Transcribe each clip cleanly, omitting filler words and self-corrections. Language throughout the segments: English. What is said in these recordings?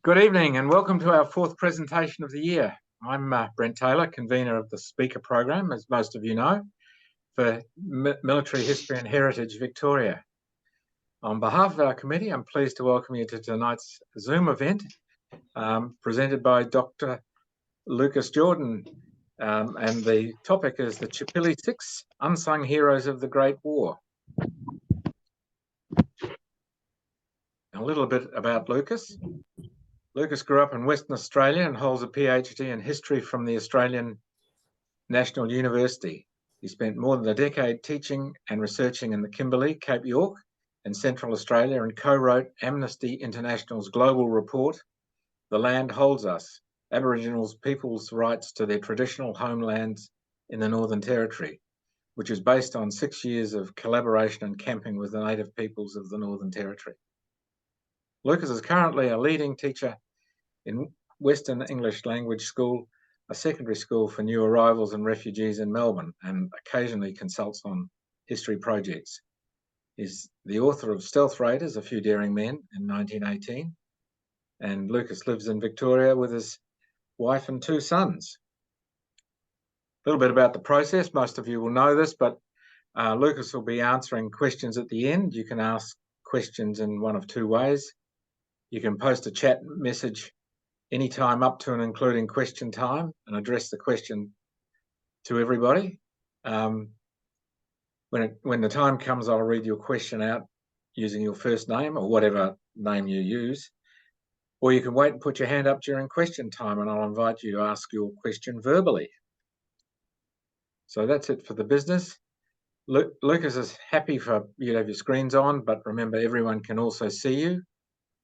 Good evening and welcome to our fourth presentation of the year. I'm Brent Taylor, convener of the speaker program, as most of you know, for Military History and Heritage Victoria. On behalf of our committee, I'm pleased to welcome you to tonight's Zoom event presented by Dr. Lucas Jordan, and the topic is the Chipilly 6 Unsung Heroes of the Great War. A little bit about Lucas. Lucas grew up in Western Australia and holds a PhD in history from the Australian National University. He spent more than a decade teaching and researching in the Chipilly, Cape York, and Central Australia, and co-wrote Amnesty International's global report, The Land Holds Us, Aboriginal people's rights to their traditional homelands in the Northern Territory, which is based on 6 years of collaboration and camping with the native peoples of the Northern Territory. Lucas is currently a leading teacher in Western English Language School, a secondary school for new arrivals and refugees in Melbourne, and occasionally consults on history projects. He's the author of Stealth Raiders, A Few Daring Men in 1918, and Lucas lives in Victoria with his wife and 2 sons. A little bit about the process. Most of you will know this, but Lucas will be answering questions at the end. You can ask questions in one of 2 ways. You can post a chat message anytime up to and including question time and address the question to everybody. When the time comes, I'll read your question out using your first name or whatever name you use. Or you can wait and put your hand up during question time and I'll invite you to ask your question verbally. So that's it for the business. Lucas is happy for you to have your screens on, but remember everyone can also see you,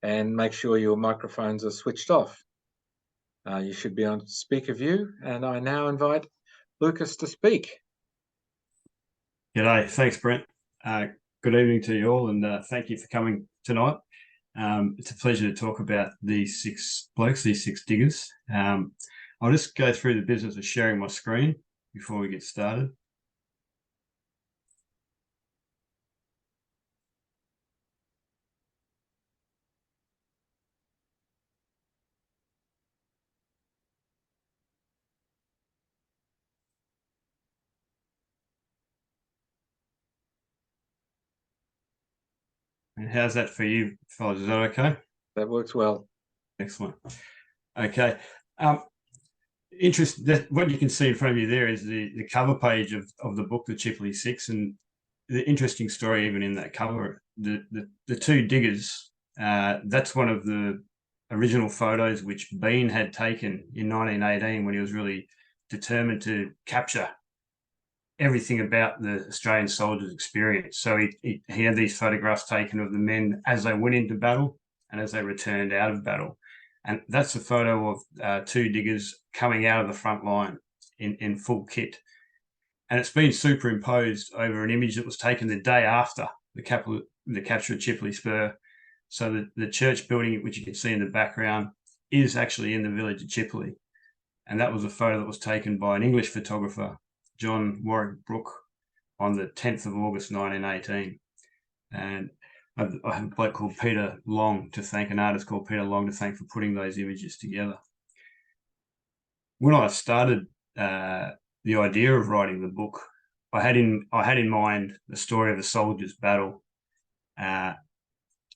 and make sure your microphones are switched off. You should be on speaker view, and I now invite Lucas to speak. G'day, thanks Brent. Good evening to you all, and thank you for coming tonight. It's a pleasure to talk about these 6 blokes, these 6 diggers. I'll just go through the business of sharing my screen before we get started. And how's that for you, fellas? Is that okay? That works well. Excellent. Okay. What you can see in front of you there is the cover page of the book, The Chipilly 6, and the interesting story even in that cover, the 2 diggers, that's one of the original photos which Bean had taken in 1918 when he was really determined to capture everything about the Australian soldiers' experience. So he had these photographs taken of the men as they went into battle and as they returned out of battle. And that's a photo of 2 diggers coming out of the front line in full kit. And it's been superimposed over an image that was taken the day after the capture of Chipilly Spur. So the church building, which you can see in the background, is actually in the village of Chipilly. And that was a photo that was taken by an English photographer, John Warwick Brooke, on the 10th of August 1918. And I have a bloke called Peter Long to thank, an artist called Peter Long to thank for putting those images together. When I started the idea of writing the book, I had in mind the story of a soldier's battle, and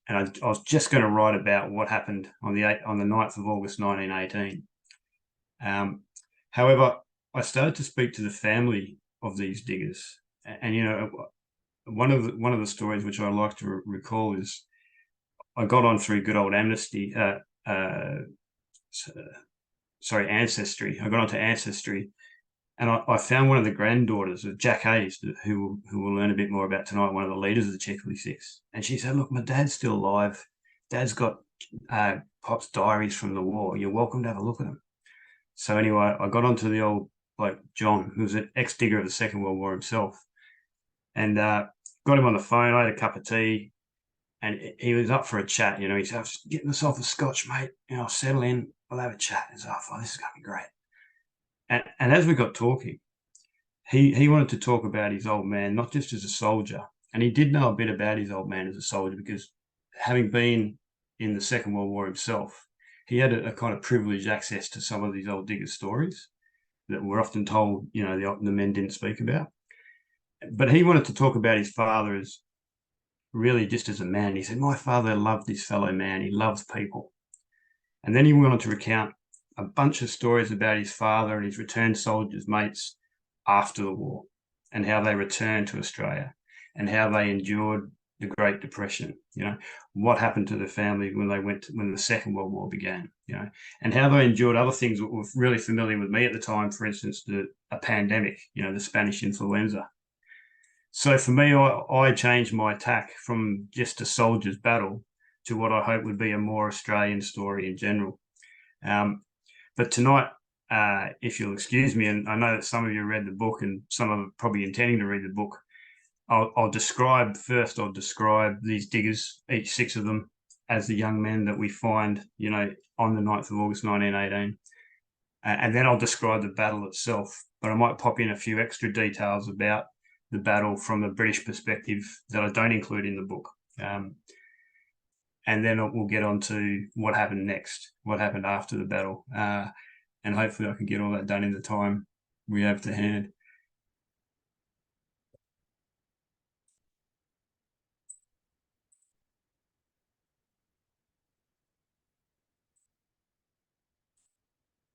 I was just going to write about what happened on the 9th of August 1918. However, I started to speak to the family of these diggers, and you know, one of the stories which I like to recall is I got on through good old Ancestry. I got onto Ancestry, and I found one of the granddaughters of Jack Hayes, who we'll learn a bit more about tonight, one of the leaders of the Chipilly 6. And she said, "Look, my dad's still alive. Dad's got Pop's diaries from the war. You're welcome to have a look at them." So anyway, I got onto the old bloke John, who was an ex-digger of the Second World War himself, and got him on the phone. I had a cup of tea, and he was up for a chat. You know, he said, "I'm getting myself a scotch, mate. You know, I'll settle in. I'll have a chat." And I thought, this is going to be great. And as we got talking, he wanted to talk about his old man, not just as a soldier. And he did know a bit about his old man as a soldier because having been in the Second World War himself, he had a kind of privileged access to some of these old digger stories that were often told, you know, the men didn't speak about. But he wanted to talk about his father as really just as a man. He said, my father loved his fellow man. He loves people. And then he went on to recount a bunch of stories about his father and his returned soldiers' mates after the war, and how they returned to Australia, and how they endured the Great Depression, you know, what happened to the family when the Second World War began, you know, and how they endured other things that were really familiar with me at the time, for instance, a pandemic, you know, the Spanish influenza. So for me, I changed my tack from just a soldier's battle to what I hope would be a more Australian story in general. But tonight, if you'll excuse me, and I know that some of you read the book and some of you are probably intending to read the book, I'll describe these diggers, each 6 of them, as the young men that we find, you know, on the 9th of August 1918. And then I'll describe the battle itself. But I might pop in a few extra details about the battle from a British perspective that I don't include in the book. And then we'll get on to what happened next, what happened after the battle. And hopefully I can get all that done in the time we have to hand.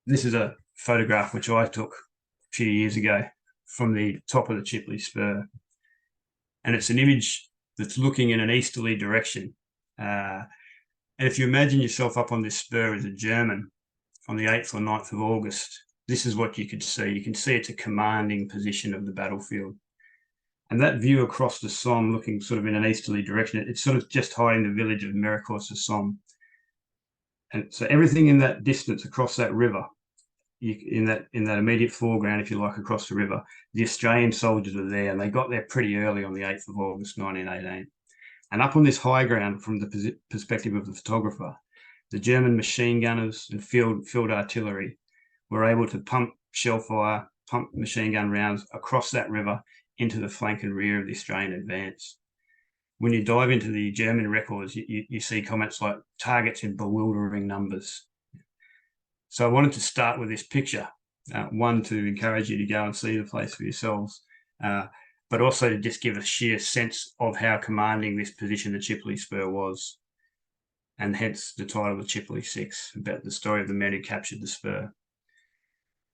This is a photograph which I took a few years ago from the top of the Chipilly Spur. And it's an image that's looking in an easterly direction. And if you imagine yourself up on this spur as a German on the 8th or 9th of August, this is what you could see. You can see it's a commanding position of the battlefield. And that view across the Somme, looking sort of in an easterly direction, it's sort of just hiding the village of Méricourt-sur-Somme. And so everything in that distance across that river, in that immediate foreground, if you like, across the river, the Australian soldiers were there, and they got there pretty early on the 8th of August 1918. And up on this high ground, from the perspective of the photographer, the German machine gunners and field artillery were able to pump shell fire, pump machine gun rounds across that river into the flank and rear of the Australian advance. When you dive into the German records, you see comments like targets in bewildering numbers. So I wanted to start with this picture, one, to encourage you to go and see the place for yourselves, but also to just give a sheer sense of how commanding this position the Chipilly Spur was, and hence the title of Chipilly 6, about the story of the men who captured the spur.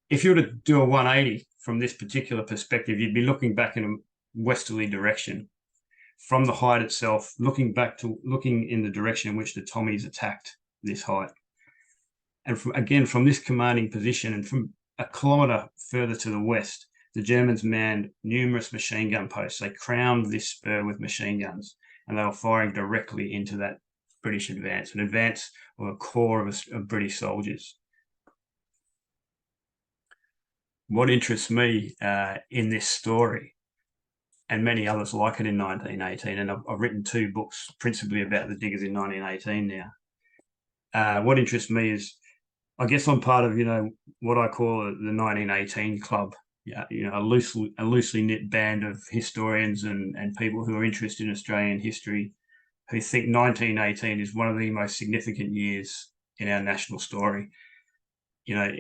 If you were to do a 180 from this particular perspective, you'd be looking back in a westerly direction from the height itself, looking in the direction in which the Tommies attacked this height. And from this commanding position, and from a kilometre further to the west, the Germans manned numerous machine gun posts. They crowned this spur with machine guns, and they were firing directly into that British advance, an advance or a corps of British soldiers. What interests me in this story, and many others like it in 1918, and I've written 2 books principally about the diggers in 1918 now. What interests me is, I guess I'm part of, you know, what I call the 1918 Club. Yeah, you know, a loosely knit band of historians and people who are interested in Australian history, who think 1918 is one of the most significant years in our national story. You know,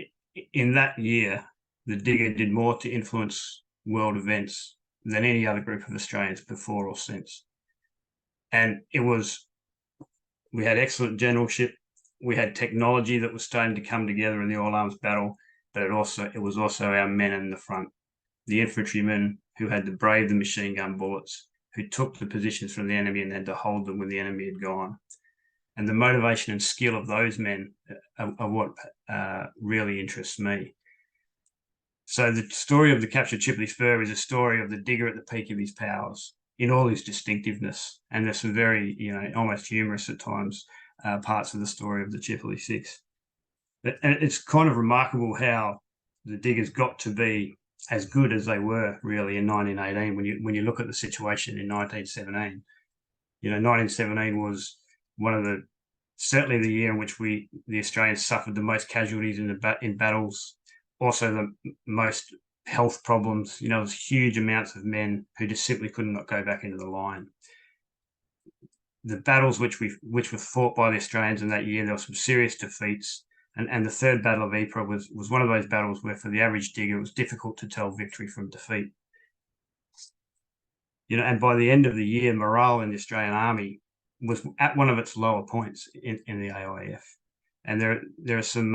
in that year, the digger did more to influence world events than any other group of Australians before or since. And we had excellent generalship. We had technology that was starting to come together in the all arms battle, but it was also our men in the front, the infantrymen who had to brave the machine gun bullets, who took the positions from the enemy and had to hold them when the enemy had gone. And the motivation and skill of those men are what really interests me. So the story of the captured Chipilly Spur is a story of the digger at the peak of his powers, in all his distinctiveness. And there's some very, you know, almost humorous at times parts of the story of the Chipilly 6. And it's kind of remarkable how the diggers got to be as good as they were really in 1918 when you look at the situation in 1917. You know, 1917 was certainly the year in which the Australians suffered the most casualties in battles, also the most health problems. You know, there's huge amounts of men who just simply could not go back into the line. the battles which were fought by the Australians in that year, there were some serious defeats. And the Third Battle of Ypres was one of those battles where, for the average digger, it was difficult to tell victory from defeat. And by the end of the year, morale in the Australian Army was at one of its lower points in the AIF. And there are some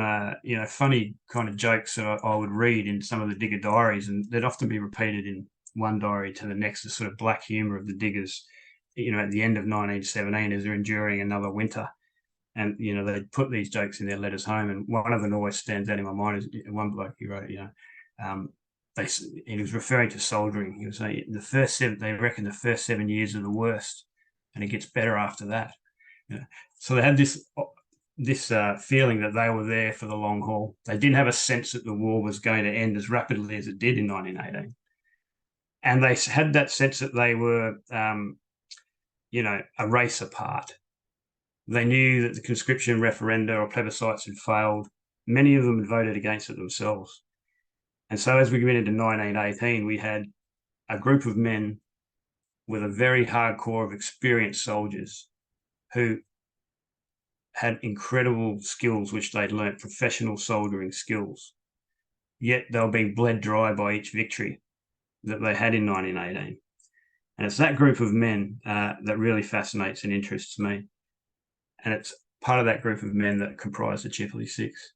funny kind of jokes that I would read in some of the digger diaries, and they'd often be repeated in one diary to the next, the sort of black humour of the diggers, at the end of 1917 as they're enduring another winter. And, they'd put these jokes in their letters home. And one of them always stands out in my mind is one bloke he wrote, he was referring to soldiering. He was saying they reckon the first 7 years are the worst, and it gets better after that. So they had this feeling that they were there for the long haul. They didn't have a sense that the war was going to end as rapidly as it did in 1918. And they had that sense that they were, a race apart. They knew that the conscription referenda or plebiscites had failed. Many of them had voted against it themselves. And so as we went into 1918, we had a group of men with a very hardcore of experienced soldiers who had incredible skills, which they'd learnt, professional soldiering skills. Yet they were being bled dry by each victory that they had in 1918. And it's that group of men that really fascinates and interests me. And it's part of that group of men that comprise the Chipilly Six.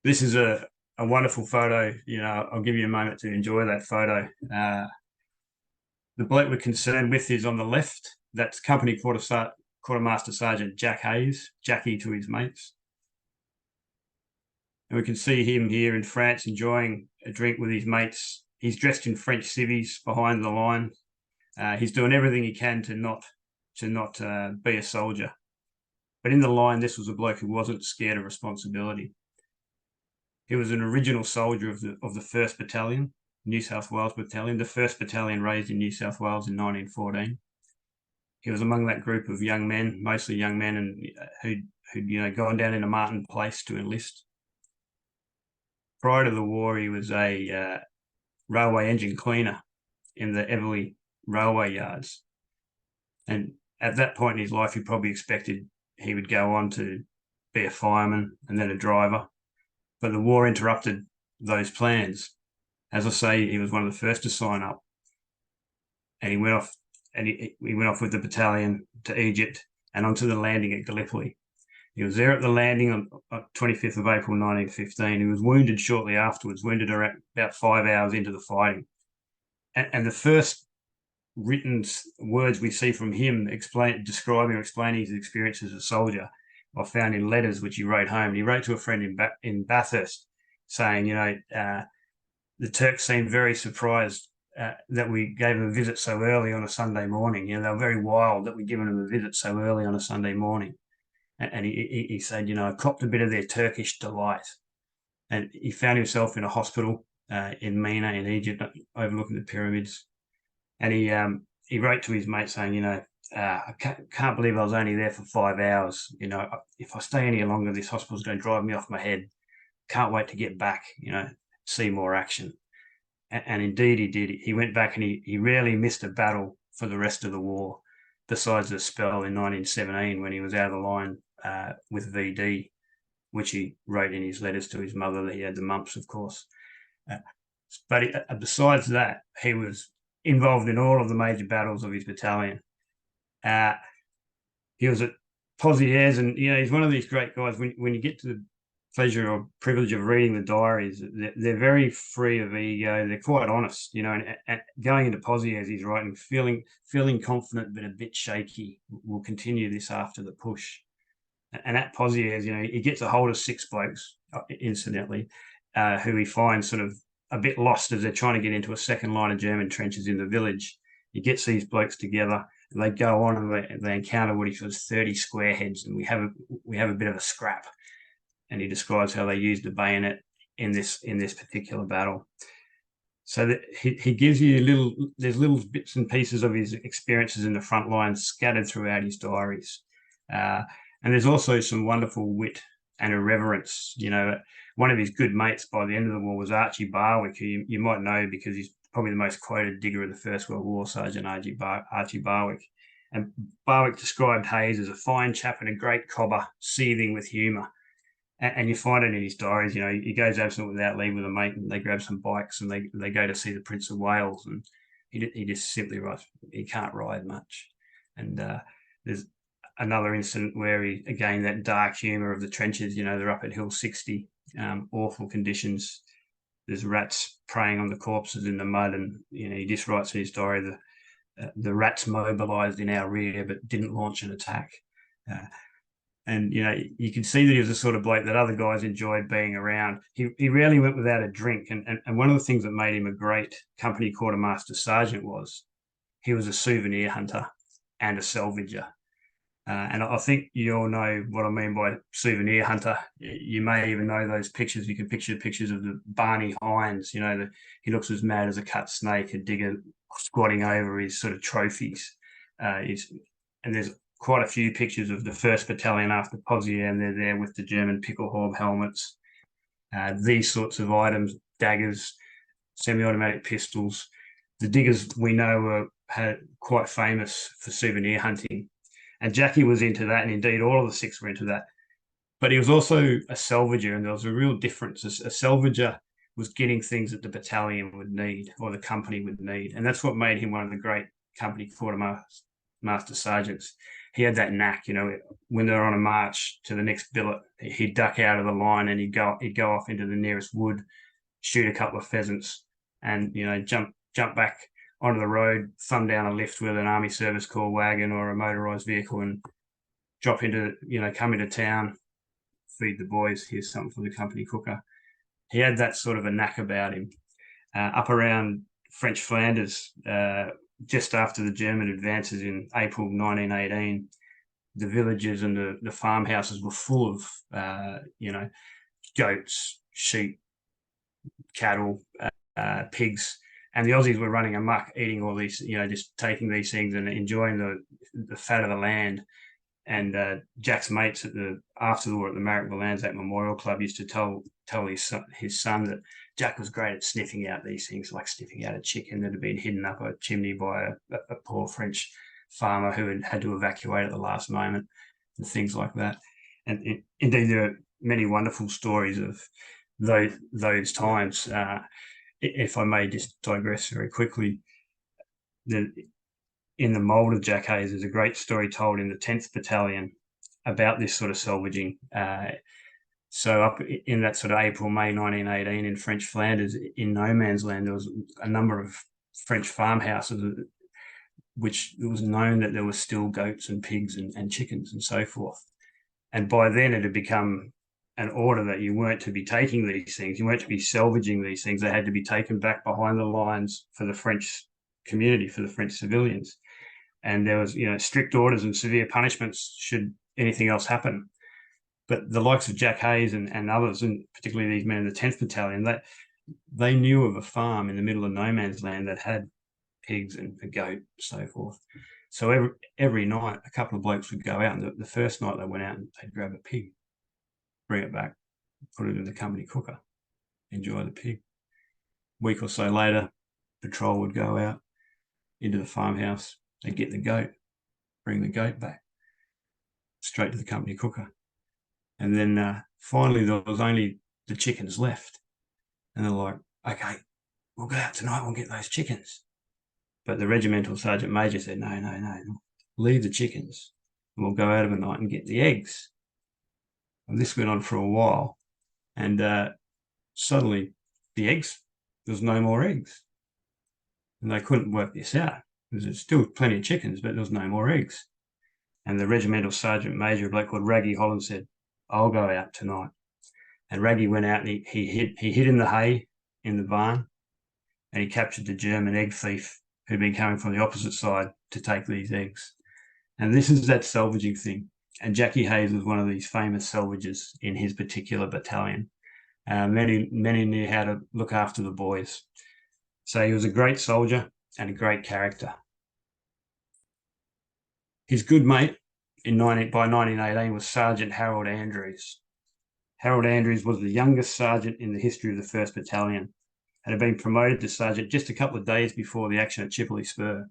This is a wonderful photo. I'll give you a moment to enjoy that photo. The bloke we're concerned with is on the left. That's Company Quartermaster Sergeant Jack Hayes, Jackie to his mates. And we can see him here in France enjoying a drink with his mates. He's dressed in French civvies behind the line. He's doing everything he can to not be a soldier. But in the line, this was a bloke who wasn't scared of responsibility. He was an original soldier of the 1st Battalion, New South Wales Battalion, the 1st Battalion raised in New South Wales in 1914. He was among that group of young men, mostly young men, and who'd gone down into Martin Place to enlist. Prior to the war, he was a railway engine cleaner in the Everleigh railway yards. And at that point in his life, he probably expected he would go on to be a fireman and then a driver. But the war interrupted those plans. As I say, he was one of the first to sign up. And he went off, he went off with the battalion to Egypt and onto the landing at Gallipoli. He was there at the landing on 25th of April 1915. He was wounded shortly afterwards, wounded about 5 hours into the fighting. And the first written words we see from him describing or explaining his experience as a soldier are found in letters which he wrote home. And he wrote to a friend in Bathurst saying, the Turks seemed very surprised that we gave them a visit so early on a Sunday morning. They were very wild that we'd given them a visit so early on a Sunday morning. And he said, I copped a bit of their Turkish delight. And he found himself in a hospital in Mina in Egypt, overlooking the pyramids. And he wrote to his mate saying, I can't believe I was only there for 5 hours. If I stay any longer, this hospital's going to drive me off my head. Can't wait to get back, see more action. And indeed he did. He went back and he rarely missed a battle for the rest of the war, besides a spell in 1917 when he was out of the line with VD, which he wrote in his letters to his mother that he had the mumps, of course. But besides that, he was involved in all of the major battles of his battalion. He was at Pozieres, and he's one of these great guys. When you get to the pleasure or privilege of reading the diaries, they're very free of ego. They're quite honest, and going into Pozieres, he's writing, feeling confident but a bit shaky. We'll continue this after the push. And at Pozieres, he gets a hold of 6 blokes, incidentally, who he finds sort of a bit lost as they're trying to get into a second line of German trenches in the village. He gets these blokes together, and they go on and they encounter what he calls 30 squareheads, and we have a bit of a scrap. And he describes how they used the bayonet in this particular battle. So that he gives you there's little bits and pieces of his experiences in the front lines scattered throughout his diaries. And there's also some wonderful wit and irreverence. One of his good mates by the end of the war was Archie Barwick, who you might know because he's probably the most quoted digger of the First World War, Sergeant Archie Barwick. And Barwick described Hayes as a fine chap and a great cobber, seething with humour. And you find it in his diaries. You know, he goes absent without leave with a mate, and they grab some bikes and they go to see the Prince of Wales, and he just simply writes he can't ride much. And there's another incident where he, again, that dark humour of the trenches. You know, they're up at Hill 60, awful conditions. There's rats preying on the corpses in the mud, and you know, he just writes in his diary the rats mobilised in our rear but didn't launch an attack. And, you know, you can see that he was the sort of bloke that other guys enjoyed being around. He rarely went without a drink. And one of the things that made him a great company quartermaster sergeant was he was a souvenir hunter and a salvager. And I think you all know what I mean by souvenir hunter. You may even know those pictures. You can picture pictures of the Barney Hines. You know, he looks as mad as a cut snake, a digger squatting over his sort of trophies. And there's quite a few pictures of the 1st Battalion after Pozieres. They're there with the German Pickelhaube helmets. These sorts of items, daggers, semi-automatic pistols. The diggers we know were quite famous for souvenir hunting. And Jackie was into that, and indeed all of the 6 were into that. But he was also a salvager, and there was a real difference. A salvager was getting things that the battalion would need or the company would need. And that's what made him one of the great company quartermaster sergeants. He had that knack, you know, when they're on a march to the next billet, he'd duck out of the line and he'd go off into the nearest wood, shoot a couple of pheasants, and, you know, jump back onto the road, thumb down a lift with an Army Service Corps wagon or a motorised vehicle, and drop into, you know, come into town, feed the boys, here's something for the company cooker. He had that sort of a knack about him. Up around French Flanders, just after the German advances in April 1918, the villages and the farmhouses were full of, you know, goats, sheep, cattle, pigs, and the Aussies were running amok, eating all these, you know, just taking these things and enjoying the fat of the land. And Jack's mates after the war at the Marrickville Anzac Memorial Club used to tell his son that Jack was great at sniffing out these things, like sniffing out a chicken that had been hidden up a chimney by a poor French farmer who had to evacuate at the last moment, and things like that. And indeed, there are many wonderful stories of those times. If I may just digress very quickly, in the mould of Jack Hayes, there's a great story told in the 10th Battalion about this sort of salvaging. So up in that sort of April, May 1918 in French Flanders, in no man's land, there was a number of French farmhouses which it was known that there were still goats and pigs and chickens and so forth. And by then it had become an order that you weren't to be taking these things, you weren't to be salvaging these things. They had to be taken back behind the lines for the French community, for the French civilians. And there was, you know, strict orders and severe punishments should anything else happen. But the likes of Jack Hayes and others, and particularly these men in the 10th Battalion, they knew of a farm in the middle of no man's land that had pigs and a goat and so forth. So every night, a couple of blokes would go out, and the first night they went out and they'd grab a pig, bring it back, put it in the company cooker, enjoy the pig. A week or so later, patrol would go out into the farmhouse, they'd get the goat, bring the goat back, straight to the company cooker. And then finally there was only the chickens left. And they're like, okay, we'll go out tonight, we'll get those chickens. But the regimental sergeant major said, no, leave the chickens and we'll go out of a night and get the eggs. And this went on for a while. And suddenly the eggs, there was no more eggs. And they couldn't work this out. There's still plenty of chickens, but there was no more eggs. And the regimental sergeant major, a bloke called Raggy Holland, said, I'll go out tonight. And Raggy went out and he hid in the hay in the barn, and he captured the German egg thief who'd been coming from the opposite side to take these eggs. And this is that salvaging thing. And Jackie Hayes was one of these famous salvagers in his particular battalion. Many knew how to look after the boys. So he was a great soldier and a great character. His good mate by 1918 was Sergeant Harold Andrews. Harold Andrews was the youngest sergeant in the history of the 1st Battalion. and had been promoted to sergeant just a couple of days before the action at Chipilly Spur.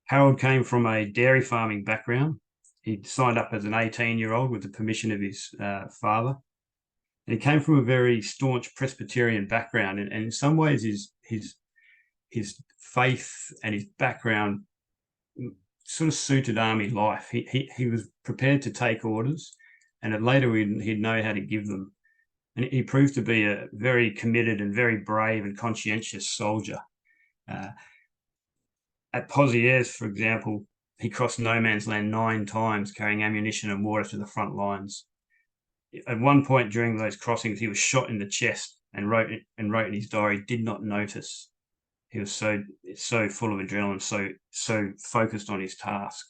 Harold came from a dairy farming background. He signed up as an 18-year-old with the permission of his father. And he came from a very staunch Presbyterian background. And in some ways, his faith and his background sort of suited army life. He was prepared to take orders, and later he'd know how to give them. And he proved to be a very committed and very brave and conscientious soldier. At Pozieres, for example, he crossed no man's land 9 times, carrying ammunition and water to the front lines. At one point during those crossings, he was shot in the chest and wrote in his diary, "Did not notice." He was so full of adrenaline, so focused on his task.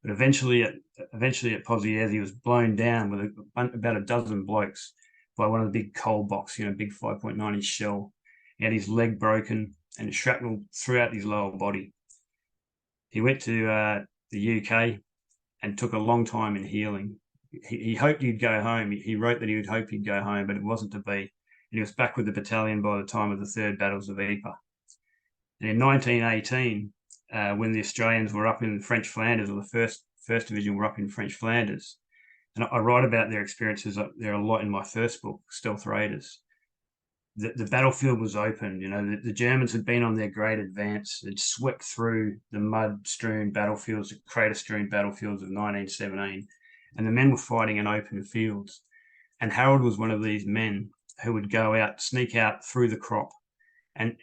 But eventually at Pozieres, he was blown down with about a dozen blokes by one of the big coal box, big 5.9-inch shell. He had his leg broken and shrapnel throughout his lower body. He went to the UK and took a long time in healing. He hoped he'd go home. He wrote that he would hope he'd go home, but it wasn't to be. And he was back with the battalion by the time of the Third Battles of Ypres. And in 1918, when the Australians were up in French Flanders, or the first Division were up in French Flanders, and I write about their experiences there a lot in my first book, Stealth Raiders. The battlefield was open. The Germans had been on their great advance. They'd swept through the mud-strewn battlefields, the crater-strewn battlefields of 1917, and the men were fighting in open fields. And Harold was one of these men who would go out, sneak out through the crop. And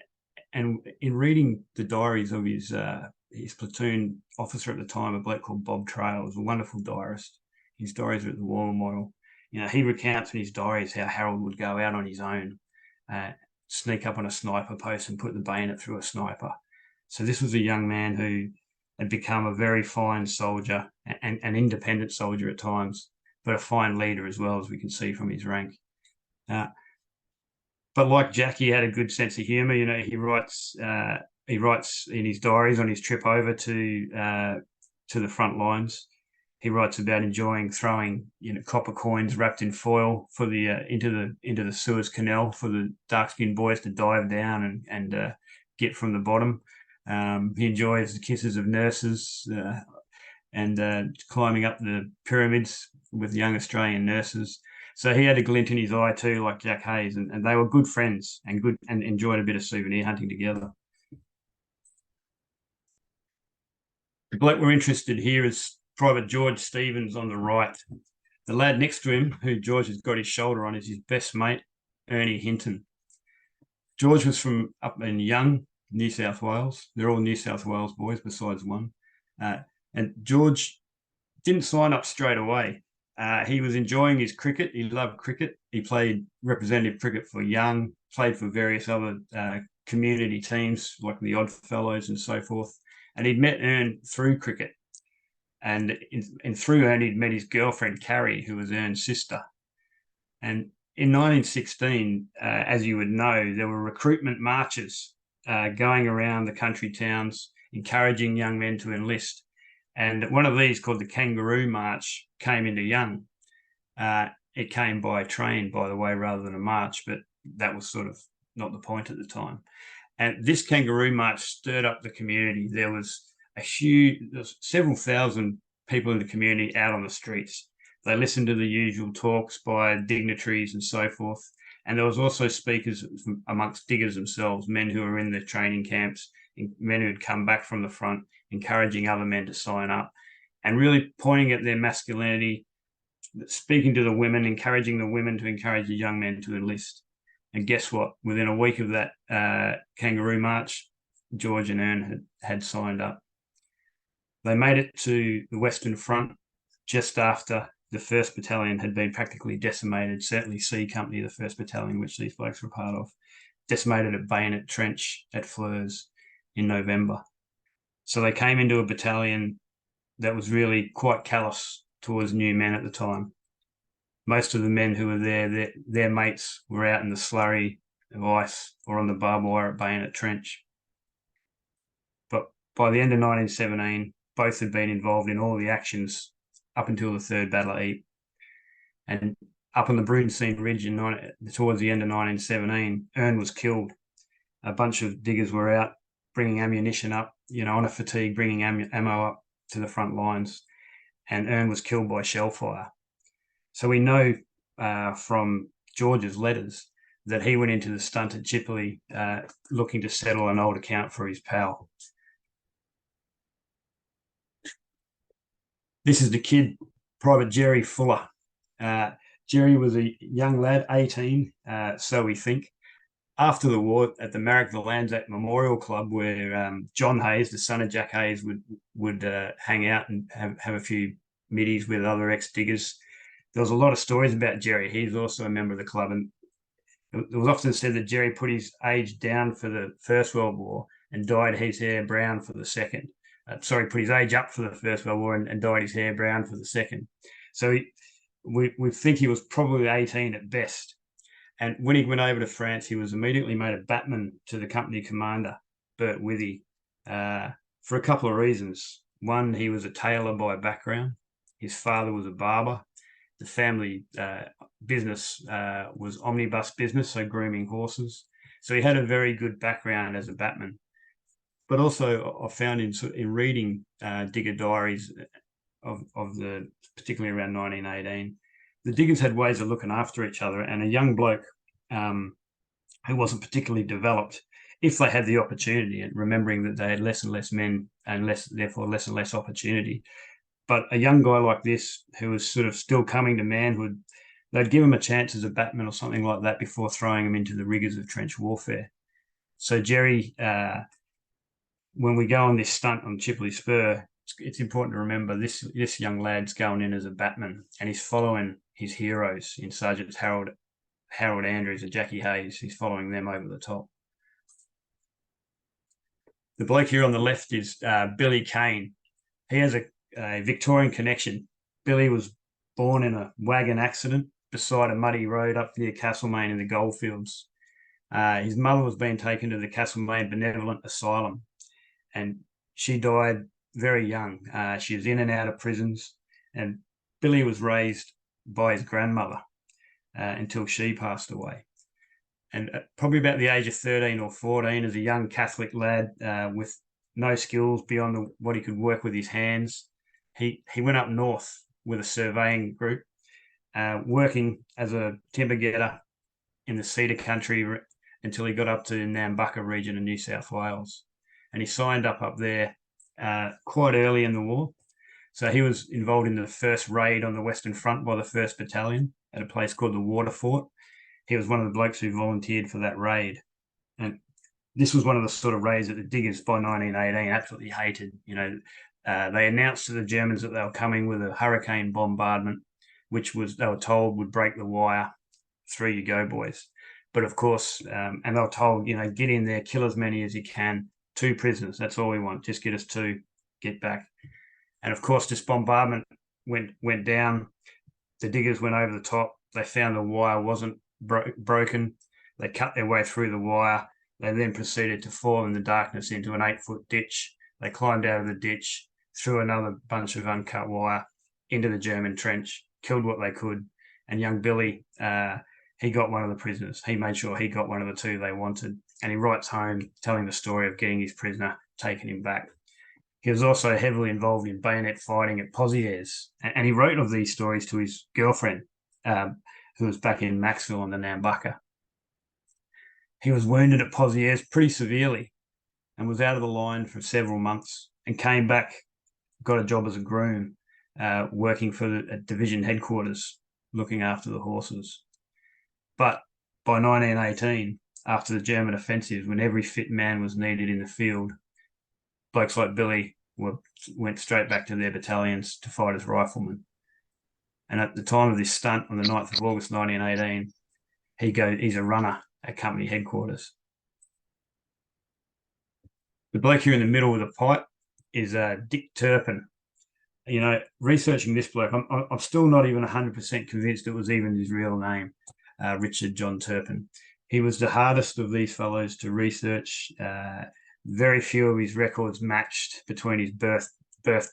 in reading the diaries of his platoon officer at the time, a bloke called Bob Trail, was a wonderful diarist. His diaries are at the War Memorial. He recounts in his diaries how Harold would go out on his own, sneak up on a sniper post and put the bayonet through a sniper. So this was a young man who had become a very fine soldier, and an independent soldier at times, but a fine leader as well, as we can see from his rank. But like Jack, he had a good sense of humour. He writes in his diaries on his trip over to the front lines. He writes about enjoying throwing copper coins wrapped in foil for the into the Suez Canal for the dark-skinned boys to dive down and get from the bottom. He enjoys the kisses of nurses and climbing up the pyramids with young Australian nurses. So he had a glint in his eye too, like Jack Hayes, and they were good friends and enjoyed a bit of souvenir hunting together. The bloke we're interested here is Private George Stevens on the right. The lad next to him, who George has got his shoulder on, is his best mate, Ernie Hinton. George was from up in Young, New South Wales. They're all New South Wales boys besides one. And George didn't sign up straight away. He was enjoying his cricket. He loved cricket. He played representative cricket for Young, played for various other community teams like the Oddfellows and so forth. And he'd met Ern through cricket. And through Ern, he'd met his girlfriend, Carrie, who was Ern's sister. And in 1916, as you would know, there were recruitment marches going around the country towns, encouraging young men to enlist. And one of these, called the Kangaroo March, came into Young. It came by train, by the way, rather than a march, but that was sort of not the point at the time. And this Kangaroo March stirred up the community. There was several thousand people in the community out on the streets. They listened to the usual talks by dignitaries and so forth. And there was also speakers amongst diggers themselves, men who were in the training camps, men who had come back from the front, encouraging other men to sign up and really pointing at their masculinity, speaking to the women, encouraging the women to encourage the young men to enlist. And guess what? Within a week of that Kangaroo March, George and Ern had signed up. They made it to the Western Front just after the 1st Battalion had been practically decimated, certainly C Company, the 1st Battalion, which these blokes were part of, decimated at Bayonet Trench at Fleurs in November. So they came into a battalion that was really quite callous towards new men at the time. Most of the men who were there, their mates were out in the slurry of ice or on the barbed wire at Bayonet Trench. But by the end of 1917, both had been involved in all the actions up until the Third Battle of Ypres. And up on the Brunseen Ridge towards the end of 1917, Ern was killed. A bunch of diggers were out bringing ammunition up, on a fatigue, bringing ammo up to the front lines, and Ern was killed by shell fire. So we know from George's letters that he went into the stunt at Chipilly looking to settle an old account for his pal. This is the kid, Private Jerry Fuller. Jerry was a young lad, 18, so we think. After the war, at the Marrickville Anzac Memorial Club, where John Hayes, the son of Jack Hayes, would hang out and have a few middies with other ex-diggers. There was a lot of stories about Jerry. He's also a member of the club, and it was often said that Jerry put his age down for the First World War and dyed his hair brown for the Second. Put his age up for the First World War and dyed his hair brown for the Second. So we think he was probably 18 at best. And when he went over to France, he was immediately made a batman to the company commander, Bert Withy, for a couple of reasons. One, he was a tailor by background. His father was a barber. The family business was omnibus business, so grooming horses. So he had a very good background as a batman. But also, I found in reading digger diaries particularly around 1918, the diggers had ways of looking after each other, and a young bloke who wasn't particularly developed, if they had the opportunity, and remembering that they had less and less men and therefore less and less opportunity. But a young guy like this, who was sort of still coming to manhood, they'd give him a chance as a batman or something like that before throwing him into the rigors of trench warfare. So Jerry, when we go on this stunt on Chipilly Spur, it's important to remember this young lad's going in as a batman, and he's following his heroes in Sergeants Harold Andrews and Jackie Hayes. He's following them over the top. The bloke here on the left is Billy Kane. He has a Victorian connection. Billy was born in a wagon accident beside a muddy road up near Castlemaine in the goldfields. His mother was being taken to the Castlemaine Benevolent Asylum, and she died very young. She was in and out of prisons, and Billy was raised by his grandmother until she passed away. And probably about the age of 13 or 14, as a young Catholic lad with no skills beyond what he could work with his hands, he went up north with a surveying group, working as a timber getter in the Cedar Country until he got up to Nambucca region in New South Wales. And he signed up there quite early in the war. So he was involved in the first raid on the Western Front by the 1st Battalion at a place called the Water Fort. He was one of the blokes who volunteered for that raid. And this was one of the sort of raids that the diggers by 1918 absolutely hated. They announced to the Germans that they were coming with a hurricane bombardment, which they were told would break the wire. Through you go, boys. But of course, and they were told, get in there, kill as many as you can. 2 prisoners, that's all we want. Just get us 2, get back. And of course, this bombardment went down. The diggers went over the top. They found the wire wasn't broken. They cut their way through the wire. They then proceeded to fall in the darkness into an 8-foot ditch. They climbed out of the ditch, threw another bunch of uncut wire into the German trench, killed what they could. And young Billy, he got one of the prisoners. He made sure he got one of the 2 they wanted. And he writes home telling the story of getting his prisoner, taking him back. He was also heavily involved in bayonet fighting at Pozieres. And he wrote of these stories to his girlfriend, who was back in Maxville on the Nambucca. He was wounded at Pozieres pretty severely and was out of the line for several months, and came back, got a job as a groom, working for the division headquarters, looking after the horses. But by 1918, after the German offensive, when every fit man was needed in the field, blokes like Billy went straight back to their battalions to fight as riflemen. And at the time of this stunt, on the 9th of August 1918, he's a runner at company headquarters. The bloke here in the middle with a pipe is Dick Turpin. Researching this bloke, I'm still not even 100% convinced it was even his real name, Richard John Turpin. He was the hardest of these fellows to research. Very few of his records matched between his birth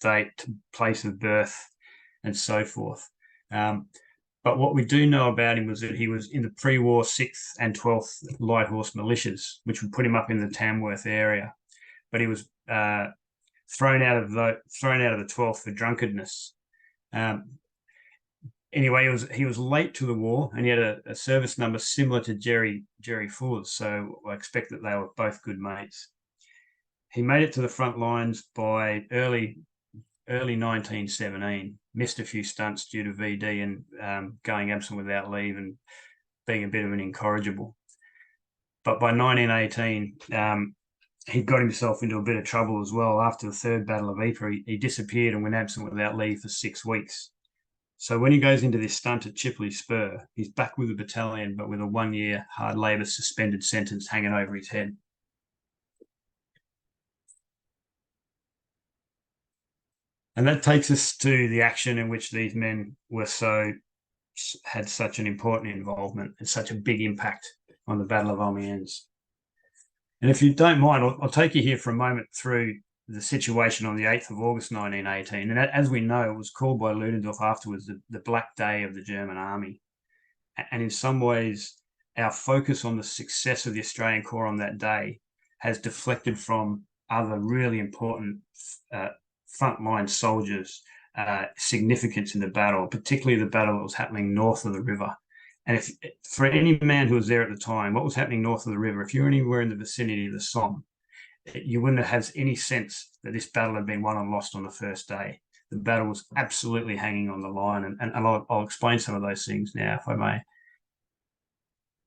date, place of birth, and so forth. But But what we do know about him was that he was in the pre-war 6th and 12th Light Horse Militias, which would put him up in the Tamworth area. But he was thrown out of the 12th for drunkenness. Anyway, he was late to the war, and he had a service number similar to Jerry Ford's. So I expect that they were both good mates. He made it to the front lines by early 1917. Missed a few stunts due to VD and going absent without leave and being a bit of an incorrigible. But by 1918, he got himself into a bit of trouble as well. After the Third Battle of Ypres, he disappeared and went absent without leave for 6 weeks. So when he goes into this stunt at Chipilly Spur, he's back with the battalion, but with a 1-year hard labour suspended sentence hanging over his head. And that takes us to the action in which these men had such an important involvement and such a big impact on the Battle of Amiens. And if you don't mind, I'll take you here for a moment through the situation on the 8th of August 1918. And as we know, it was called by Ludendorff afterwards the Black Day of the German Army. And in some ways, our focus on the success of the Australian Corps on that day has deflected from other really important frontline soldiers' significance in the battle, particularly the battle that was happening north of the river. And for any man who was there at the time, what was happening north of the river, if you're anywhere in the vicinity of the Somme, you wouldn't have had any sense that this battle had been won and lost on the first day. The battle was absolutely hanging on the line, and I'll explain some of those things now, if I may.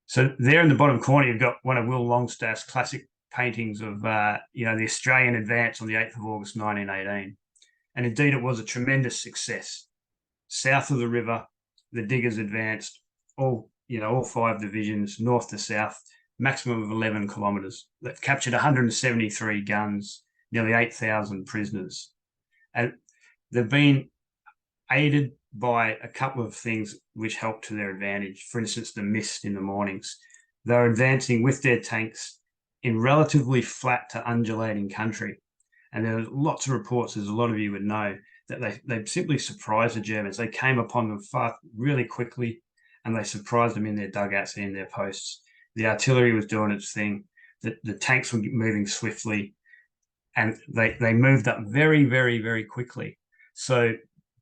So there in the bottom corner, you've got one of Will Longstaff's classic paintings of the Australian advance on the 8th of August 1918. And indeed, it was a tremendous success. South of the river, the diggers advanced, all 5 divisions, north to south, maximum of 11 kilometres. That captured 173 guns, nearly 8,000 prisoners. And they've been aided by a couple of things which helped to their advantage. For instance, the mist in the mornings. They're advancing with their tanks in relatively flat to undulating country. And there were lots of reports, as a lot of you would know, that they simply surprised the Germans. They came upon them really quickly, and they surprised them in their dugouts and in their posts. The artillery was doing its thing. The tanks were moving swiftly, and they moved up very, very, very quickly. So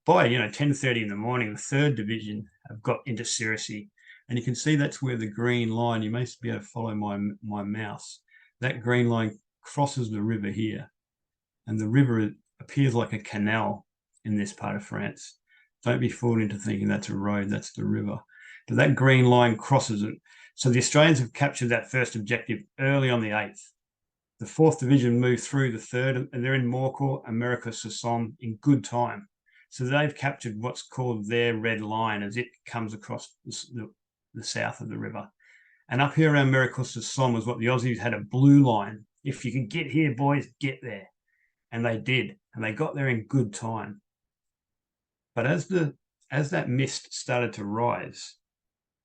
by 10:30 in the morning, the 3rd Division have got into Sirisi, and you can see that's where the green line, you may be able to follow my mouse, that green line crosses the river here, and the river appears like a canal in this part of France. Don't be fooled into thinking that's a road, that's the river. But that green line crosses it. So the Australians have captured that first objective early on the 8th. The 4th Division moved through the 3rd, and they're in Morcourt and Méricourt-sur-Somme in good time. So they've captured what's called their red line as it comes across the south of the river. And up here around Méricourt-sur-Somme was what the Aussies had a blue line. If you can get here, boys, get there. And they did, and they got there in good time. But as that mist started to rise,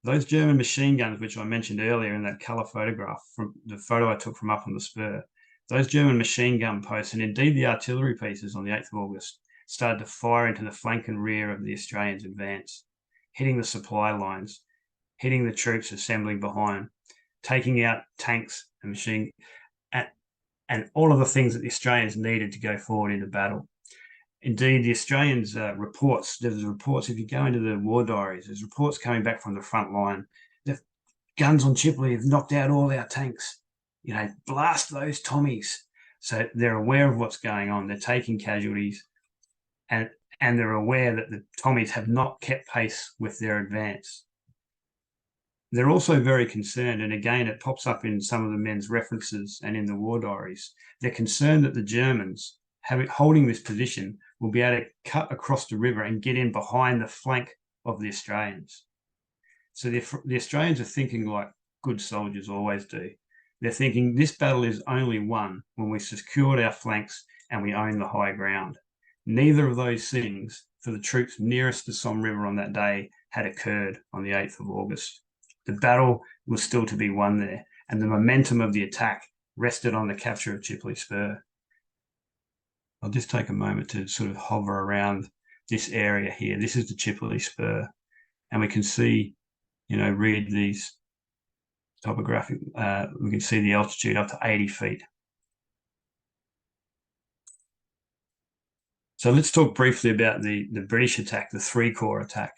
those German machine guns, which I mentioned earlier in that colour photograph, from the photo I took from up on the spur, those German machine gun posts, and indeed the artillery pieces on the 8th of August, started to fire into the flank and rear of the Australians' advance, hitting the supply lines, hitting the troops assembling behind, taking out tanks and machine, and all of the things that the Australians needed to go forward into battle. Indeed, the Australians' there's reports, if you go into the war diaries, there's reports coming back from the front line. The guns on Chipilly have knocked out all our tanks. Blast those Tommies. So they're aware of what's going on. They're taking casualties, and they're aware that the Tommies have not kept pace with their advance. They're also very concerned, and again, it pops up in some of the men's references and in the war diaries. They're concerned that the Germans, holding this position, will be able to cut across the river and get in behind the flank of the Australians. So the Australians are thinking like good soldiers always do. They're thinking this battle is only won when we secured our flanks and we own the high ground. Neither of those things for the troops nearest the Somme River on that day had occurred on the 8th of August. The battle was still to be won there, and the momentum of the attack rested on the capture of Chipilly Spur. I'll just take a moment to sort of hover around this area here. This is the Chipilly Spur. and we can see, read these topographic, we can see the altitude up to 80 feet. So let's talk briefly about the British attack, the three-corps attack.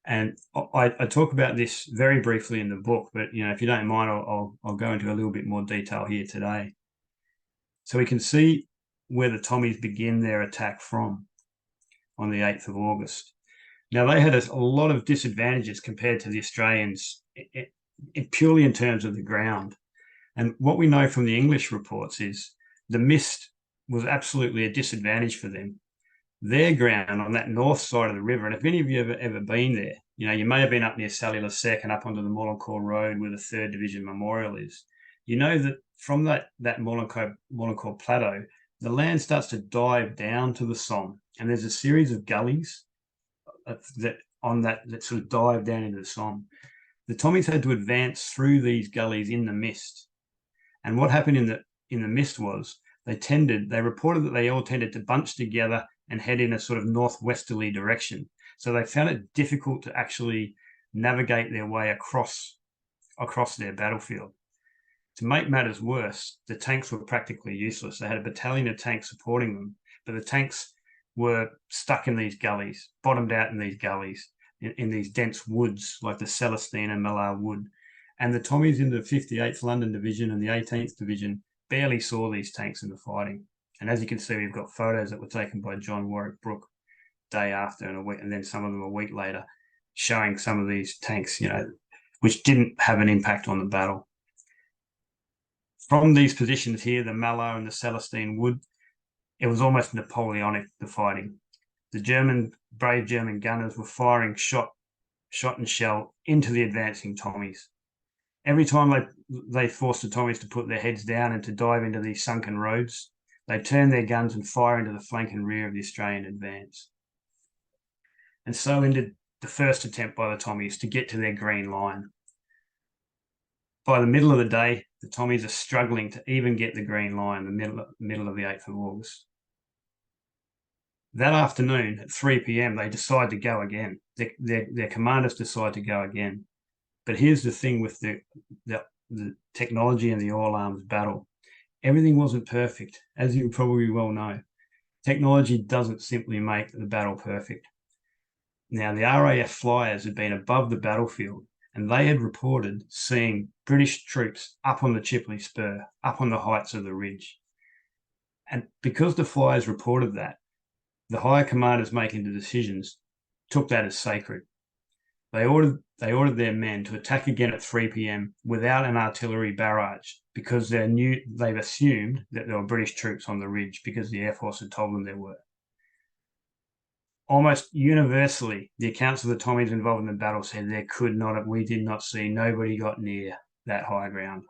And I talk about this very briefly in the book, but if you don't mind, I'll go into a little bit more detail here today. So we can see where the Tommies begin their attack from on the 8th of August. Now, they had a lot of disadvantages compared to the Australians, purely in terms of the ground. And what we know from the English reports is the mist was absolutely a disadvantage for them. Their ground on that north side of the river, and if any of you have ever been there, you may have been up near Cellular Sec and up onto the Molencourt Road where the 3rd Division Memorial is. You know that from that Molencourt Plateau, the land starts to dive down to the Somme, and there's a series of gullies that sort of dive down into the Somme. The Tommies had to advance through these gullies in the mist, and what happened in the mist was they reported that they all tended to bunch together and head in a sort of northwesterly direction. So they found it difficult to actually navigate their way across their battlefield. To make matters worse, the tanks were practically useless. They had a battalion of tanks supporting them, but the tanks were stuck in these gullies, bottomed out in these gullies, in these dense woods like the Celestine and Malard Wood. And the Tommies in the 58th London Division and the 18th Division barely saw these tanks in the fighting. And as you can see, we've got photos that were taken by John Warwick Brooke day after and a week, and then some of them a week later, showing some of these tanks, which didn't have an impact on the battle. From these positions here, the Malard and the Celestine Wood, it was almost Napoleonic, the fighting. The brave German gunners were firing shot and shell into the advancing Tommies. Every time they forced the Tommies to put their heads down and to dive into these sunken roads, they turn their guns and fire into the flank and rear of the Australian advance. And so ended the first attempt by the Tommies to get to their green line. By the middle of the day, the Tommies are struggling to even get the green line, the middle of the 8th of August. That afternoon at 3 p.m, they decide to go again. Their commanders decide to go again. But here's the thing with the technology and the all-arms battle. Everything wasn't perfect, as you probably well know. Technology doesn't simply make the battle perfect. Now, the RAF flyers had been above the battlefield, and they had reported seeing British troops up on the Chipilly Spur, up on the heights of the ridge. And because the flyers reported that, the higher commanders making the decisions took that as sacred. They ordered their men to attack again at 3 p.m. without an artillery barrage because they've assumed that there were British troops on the ridge because the Air Force had told them there were. Almost universally, the accounts of the Tommies involved in the battle said we did not see, nobody got near that high ground.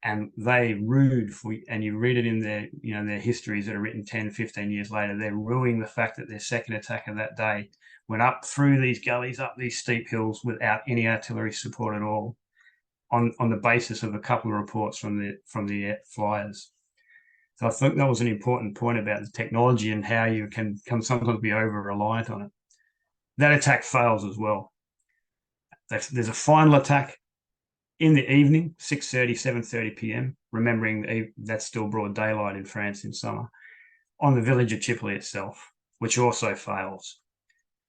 And they rued, and you read it in their histories that are written 10, 15 years later, they're ruining the fact that their second attack of that day went up through these gullies, up these steep hills without any artillery support at all, on the basis of a couple of reports from the flyers. So I think that was an important point about the technology and how you can sometimes be over-reliant on it. That attack fails as well. There's a final attack in the evening, 6:30, 7:30 p.m., remembering that's still broad daylight in France in summer, on the village of Chipilly itself, which also fails.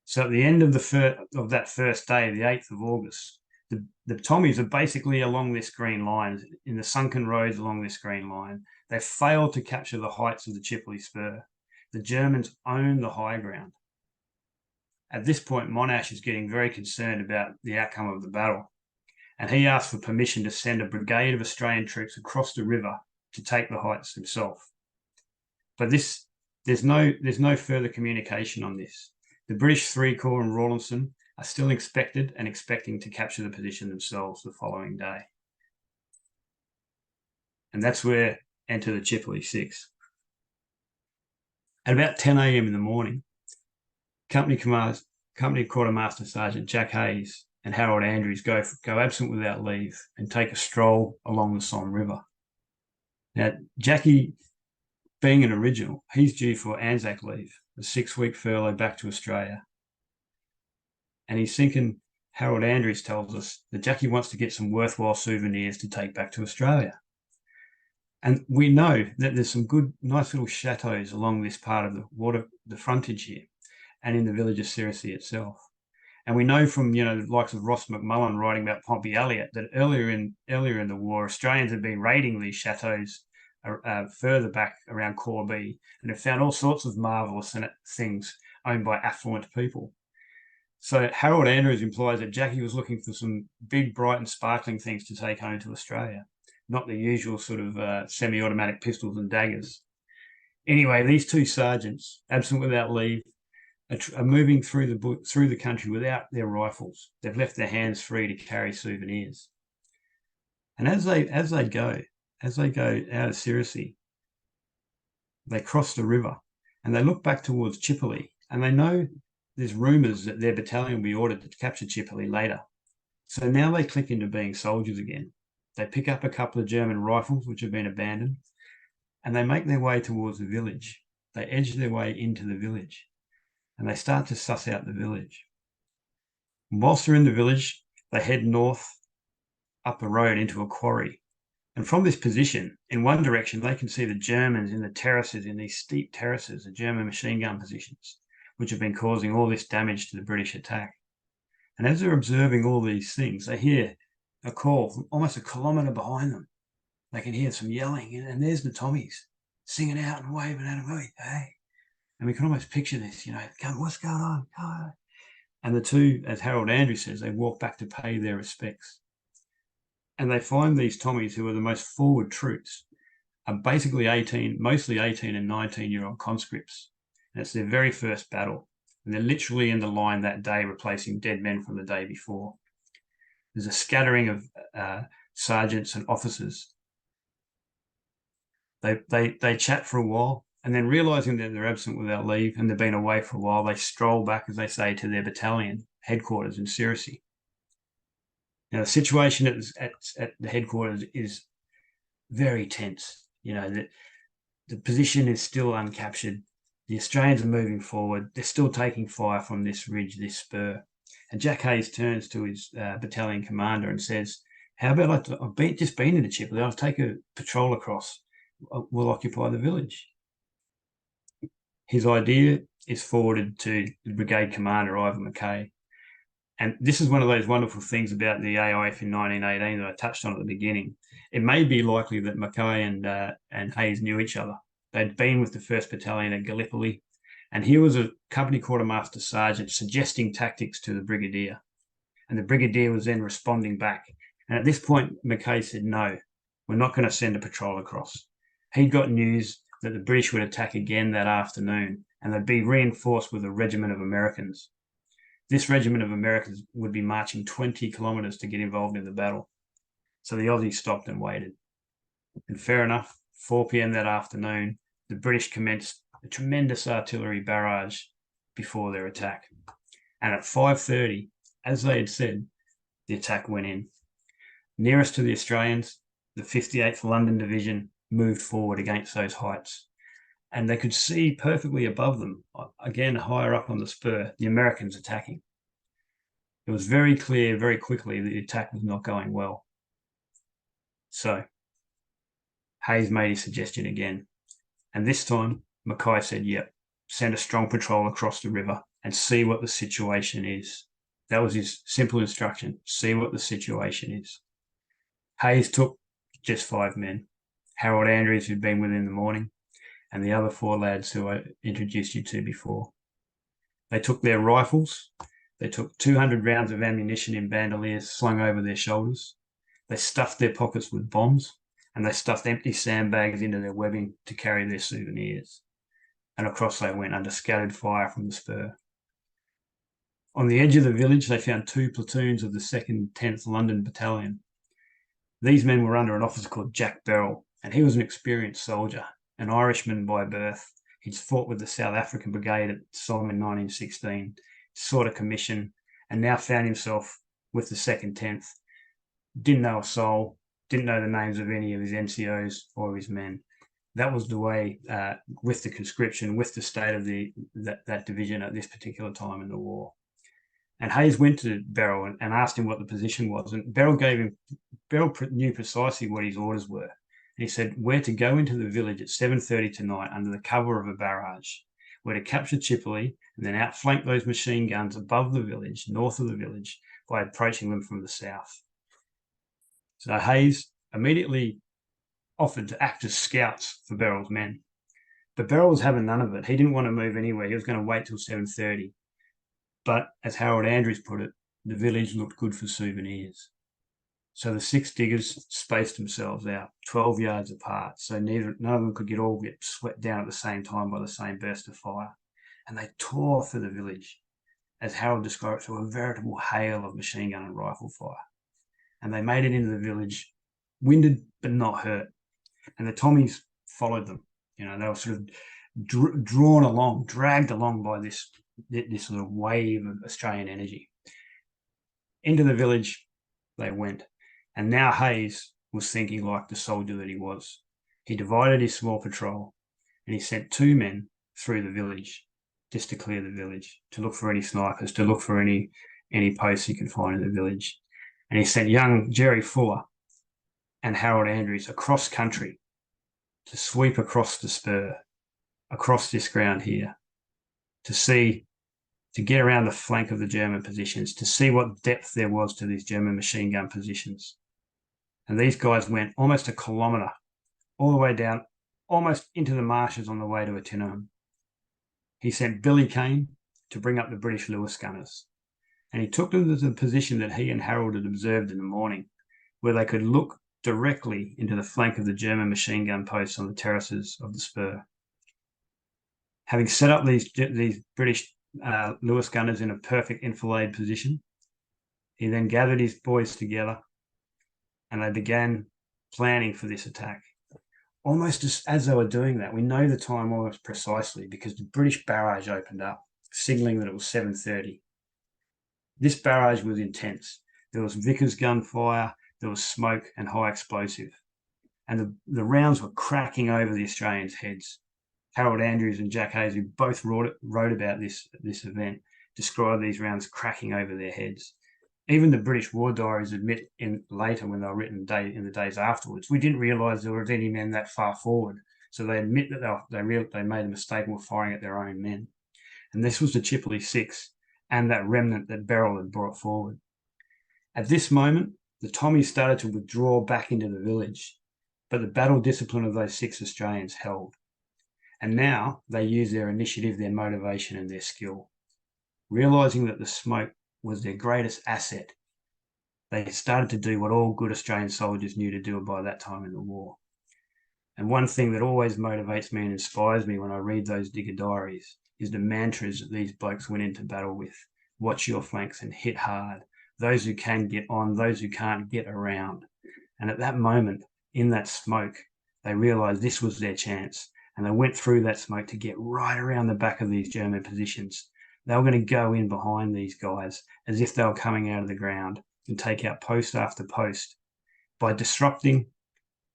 So at the end of that first day, the 8th of August, the Tommies are basically along this green line, in the sunken roads along this green line. They failed to capture the heights of the Chipilly Spur. The Germans own the high ground. At this point, Monash is getting very concerned about the outcome of the battle, and he asked for permission to send a brigade of Australian troops across the river to take the heights himself. But there's no further communication on this. The British Three Corps and Rawlinson are still expecting to capture the position themselves the following day. And that's where enter the Chipilly 6. At about 10 a.m. in the morning, Company Quartermaster Sergeant Jack Hayes and Harold Andrews go absent without leave and take a stroll along the Somme River. Now, Jackie, being an original, he's due for Anzac leave, a 6-week furlough back to Australia. And he's thinking, Harold Andrews tells us that Jackie wants to get some worthwhile souvenirs to take back to Australia. And we know that there's some good, nice little chateaus along this part of the frontage here, and in the village of Sirisi itself. And we know from, the likes of Ross McMullen writing about Pompey Elliott that earlier in the war, Australians had been raiding these chateaux further back around Corby, and have found all sorts of marvellous things owned by affluent people. So Harold Andrews implies that Jackie was looking for some big, bright and sparkling things to take home to Australia, not the usual sort of semi-automatic pistols and daggers. Anyway, these two sergeants, absent without leave, are moving through the country without their rifles. They've left their hands free to carry souvenirs. And as they go out of Sirisi, they cross the river and they look back towards Chipilly, and they know there's rumours that their battalion will be ordered to capture Chipilly later. So now they click into being soldiers again. They pick up a couple of German rifles which have been abandoned, and they make their way towards the village. They edge their way into the village, and they start to suss out the village. And whilst they're in the village, they head north up a road into a quarry. And from this position, in one direction, they can see the Germans in the terraces, in these steep terraces, the German machine gun positions, which have been causing all this damage to the British attack. And as they're observing all these things, they hear a call from almost a kilometre behind them. They can hear some yelling, and there's the Tommies singing out and waving at them, hey. And we can almost picture this, what's going on? Oh. And the two, as Harold Andrews says, they walk back to pay their respects. And they find these Tommies, who are the most forward troops, are basically mostly 18 and 19-year-old conscripts. And it's their very first battle. And they're literally in the line that day, replacing dead men from the day before. There's a scattering of sergeants and officers. They chat for a while, and then realising that they're absent without leave and they've been away for a while, they stroll back, as they say, to their battalion headquarters in Sirisi. Now, the situation at the headquarters is very tense. The position is still uncaptured. The Australians are moving forward. They're still taking fire from this ridge, this spur. And Jack Hayes turns to his battalion commander and says, how about I've just been into Chipilly, I'll take a patrol across. We'll occupy the village. His idea is forwarded to the brigade commander, Ivan McKay. And this is one of those wonderful things about the AIF in 1918 that I touched on at the beginning. It may be likely that McKay and Hayes knew each other. They'd been with the 1st Battalion at Gallipoli, and here was a company quartermaster sergeant suggesting tactics to the brigadier. And the brigadier was then responding back. And at this point, McKay said, no, we're not going to send a patrol across. He'd got news that the British would attack again that afternoon, and they'd be reinforced with a regiment of Americans. This regiment of Americans would be marching 20 kilometres to get involved in the battle. So the Aussies stopped and waited. And fair enough, 4 p.m. that afternoon, the British commenced a tremendous artillery barrage before their attack. And at 5:30, as they had said, the attack went in. Nearest to the Australians, the 58th London Division moved forward against those heights. And they could see perfectly above them, again higher up on the spur, the Americans attacking. It was very clear very quickly that the attack was not going well. So Hayes made his suggestion again. And this time, Mackay said, yep, send a strong patrol across the river and see what the situation is. That was his simple instruction, see what the situation is. Hayes took just 5 men. Harold Andrews, who'd been with him in the morning, and the other 4 lads who I introduced you to before. They took their rifles. They took 200 rounds of ammunition in bandoliers slung over their shoulders. They stuffed their pockets with bombs, and they stuffed empty sandbags into their webbing to carry their souvenirs. And across they went under scattered fire from the spur. On the edge of the village, they found 2 platoons of the 2nd 10th London Battalion. These men were under an officer called Jack Beryl, and he was an experienced soldier, an Irishman by birth. He'd fought with the South African Brigade at Somme in 1916, sought a commission, and now found himself with the 2nd 10th. Didn't know a soul, didn't know the names of any of his NCOs or his men. That was the way, with the conscription, with the state of that division at this particular time in the war. And Hayes went to Beryl and asked him what the position was. And Beryl knew precisely what his orders were. And he said, we're to go into the village at 7:30 tonight under the cover of a barrage. We're to capture Chipilly and then outflank those machine guns above the village, north of the village, by approaching them from the south. So Hayes immediately offered to act as scouts for Beryl's men. But Beryl was having none of it. He didn't want to move anywhere. He was going to wait till 7:30. But as Harold Andrews put it, the village looked good for souvenirs. So the 6 diggers spaced themselves out 12 yards apart, so none of them could all get swept down at the same time by the same burst of fire. And they tore through the village, as Harold described, through a veritable hail of machine gun and rifle fire. And they made it into the village, winded but not hurt. And the Tommies followed them. You know, they were sort of drawn along, dragged along by this sort of wave of Australian energy. Into the village they went. And now Hayes was thinking like the soldier that he was. He divided his small patrol and he sent 2 men through the village just to clear the village, to look for any snipers, to look for any posts he could find in the village. And he sent young Jerry Fuller and Harold Andrews across country to sweep across the spur, across this ground here, to get around the flank of the German positions, to see what depth there was to these German machine gun positions. And these guys went almost a kilometre, all the way down, almost into the marshes on the way to Attinoham. He sent Billy Kane to bring up the British Lewis gunners. And he took them to the position that he and Harold had observed in the morning, where they could look directly into the flank of the German machine gun posts on the terraces of the spur. Having set up these British Lewis gunners in a perfect enfilade position, he then gathered his boys together and they began planning for this attack. Almost as they were doing that, we know the time almost precisely because the British barrage opened up, signalling that it was 7:30. This barrage was intense. There was Vickers gunfire, there was smoke and high explosive. And the rounds were cracking over the Australians' heads. Harold Andrews and Jack Hayes, who both wrote about this event, described these rounds cracking over their heads. Even the British war diaries admit later, when they were written in the days afterwards, we didn't realise there were any men that far forward. So they admit that they made a mistake and were firing at their own men. And this was the Chipilly 6 and that remnant that Beryl had brought forward. At this moment, the Tommies started to withdraw back into the village, but the battle discipline of those 6 Australians held. And now they used their initiative, their motivation and their skill. Realising that the smoke was their greatest asset, they started to do what all good Australian soldiers knew to do by that time in the war. And one thing that always motivates me and inspires me when I read those digger diaries is the mantras that these blokes went into battle with. Watch your flanks and hit hard. Those who can get on, those who can't get around. And at that moment, in that smoke, they realised this was their chance. And they went through that smoke to get right around the back of these German positions. They were going to go in behind these guys as if they were coming out of the ground and take out post after post. By disrupting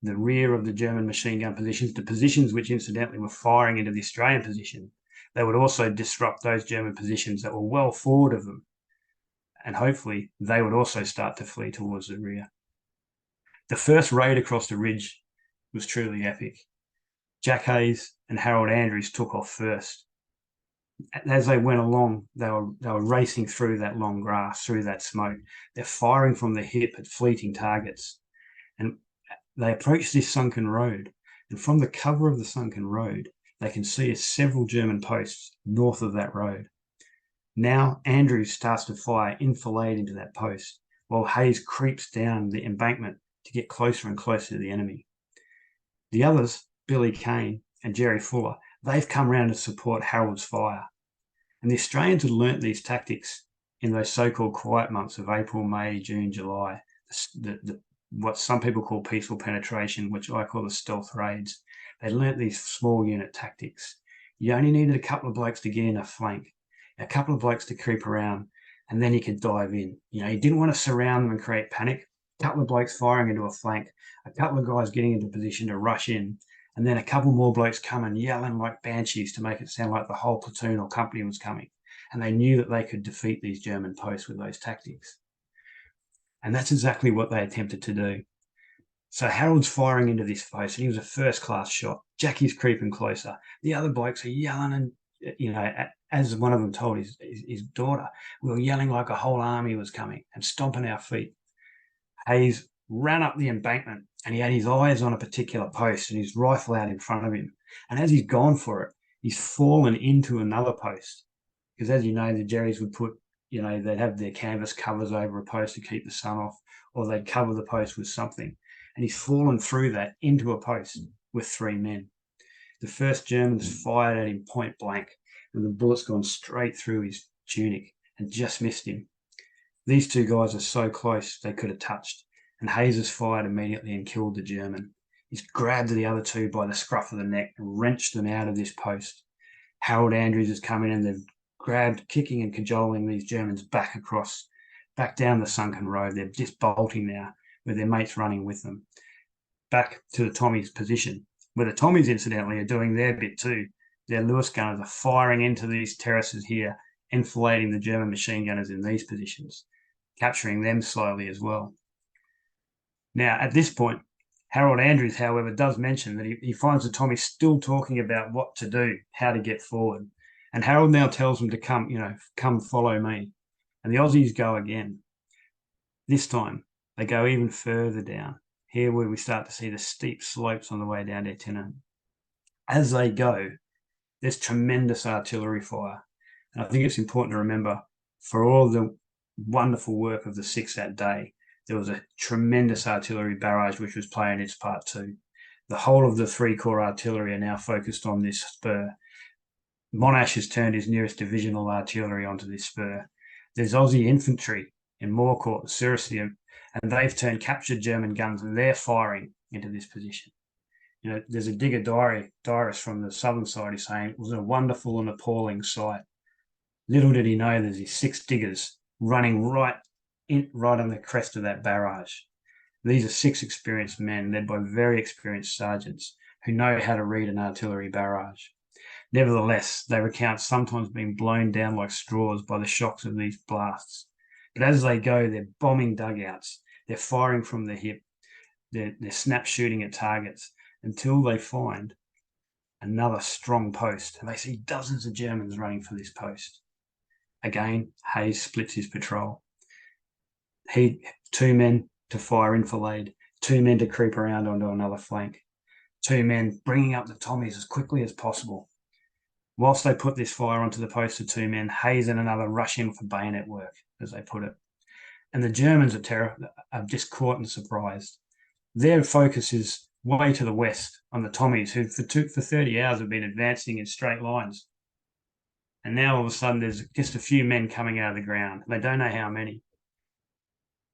the rear of the German machine gun positions, the positions which incidentally were firing into the Australian position, they would also disrupt those German positions that were well forward of them. And hopefully they would also start to flee towards the rear. The first raid across the ridge was truly epic. Jack Hayes and Harold Andrews took off first. As they went along, they were racing through that long grass, through that smoke. They're firing from the hip at fleeting targets. And they approach this sunken road. And from the cover of the sunken road, they can see several German posts north of that road. Now Andrews starts to fire enfilade into that post, while Hayes creeps down the embankment to get closer and closer to the enemy. The others, Billy Kane and Jerry Fuller, they've come round to support Harold's fire. And the Australians had learnt these tactics in those so-called quiet months of April, May, June, July, what some people call peaceful penetration, which I call the stealth raids. They learnt these small unit tactics. You only needed a couple of blokes to get in a flank, a couple of blokes to creep around, and then you could dive in. You know, you didn't want to surround them and create panic. A couple of blokes firing into a flank, a couple of guys getting into position to rush in, and then a couple more blokes come and yelling like banshees to make it sound like the whole platoon or company was coming. and they knew that they could defeat these German posts with those tactics. And that's exactly what they attempted to do. So Harold's firing into this post, and he was a first-class shot. Jackie's creeping closer. The other blokes are yelling, and as one of them told his daughter, we were yelling like a whole army was coming and stomping our feet. Hayes ran up the embankment, and he had his eyes on a particular post and his rifle out in front of him. And as he's gone for it, he's fallen into another post. Because as you know, the Jerrys would put, they'd have their canvas covers over a post to keep the sun off, or they'd cover the post with something. And he's fallen through that into a post with 3 men. The first Germans fired at him point blank, and the bullet's gone straight through his tunic and just missed him. These 2 guys are so close they could have touched, and Hayes has fired immediately and killed the German. He's grabbed the other 2 by the scruff of the neck and wrenched them out of this post. Harold Andrews has come in, and they've grabbed, kicking and cajoling these Germans back down the sunken road. They're just bolting now, with their mates running with them, back to the Tommies' position, where the Tommies, incidentally, are doing their bit too. Their Lewis gunners are firing into these terraces here, enfilading the German machine gunners in these positions, capturing them slowly as well. Now, at this point, Harold Andrews, however, does mention that he finds the Tommies still talking about what to do, how to get forward. And Harold now tells them to come follow me. And the Aussies go again. This time, they go even further down, here where we start to see the steep slopes on the way down to Tinnum. As they go, there's tremendous artillery fire. And I think it's important to remember, for all the wonderful work of the 6th that day, there was a tremendous artillery barrage which was playing its part too. The whole of the 3-corps artillery are now focused on this spur. Monash has turned his nearest divisional artillery onto this spur. There's Aussie infantry in Moorcourt, Surisium, and they've turned captured German guns, and they're firing into this position. There's a digger diarist from the southern side who's saying it was a wonderful and appalling sight. Little did he know there's these 6 diggers running right on the crest of that barrage. These are 6 experienced men led by very experienced sergeants who know how to read an artillery barrage. Nevertheless, they recount sometimes being blown down like straws by the shocks of these blasts. But as they go, they're bombing dugouts, they're firing from the hip, they're snap shooting at targets until they find another strong post, and they see dozens of Germans running for this post. Again, Hayes splits his patrol. 2 men to fire enfilade, 2 men to creep around onto another flank, 2 men bringing up the Tommies as quickly as possible. Whilst they put this fire onto the post of 2 men, Hayes and another rush in for bayonet work, as they put it. And the Germans are just caught and surprised. Their focus is way to the west on the Tommies, who for 30 hours have been advancing in straight lines. And now all of a sudden there's just a few men coming out of the ground. They don't know how many.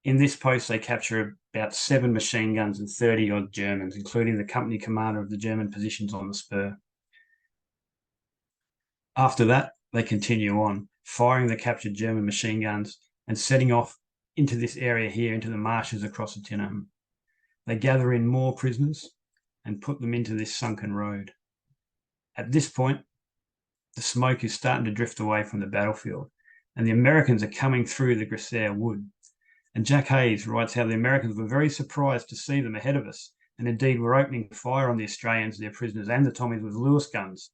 In this post, they capture about 7 machine guns and 30-odd Germans, including the company commander of the German positions on the spur. After that, they continue on, firing the captured German machine guns and setting off into this area here, into the marshes across the Tinnum. They gather in more prisoners and put them into this sunken road. At this point, the smoke is starting to drift away from the battlefield, and the Americans are coming through the Grisère Wood. And Jack Hayes writes how the Americans were very surprised to see them ahead of us, and indeed were opening fire on the Australians, their prisoners, and the Tommies with Lewis guns,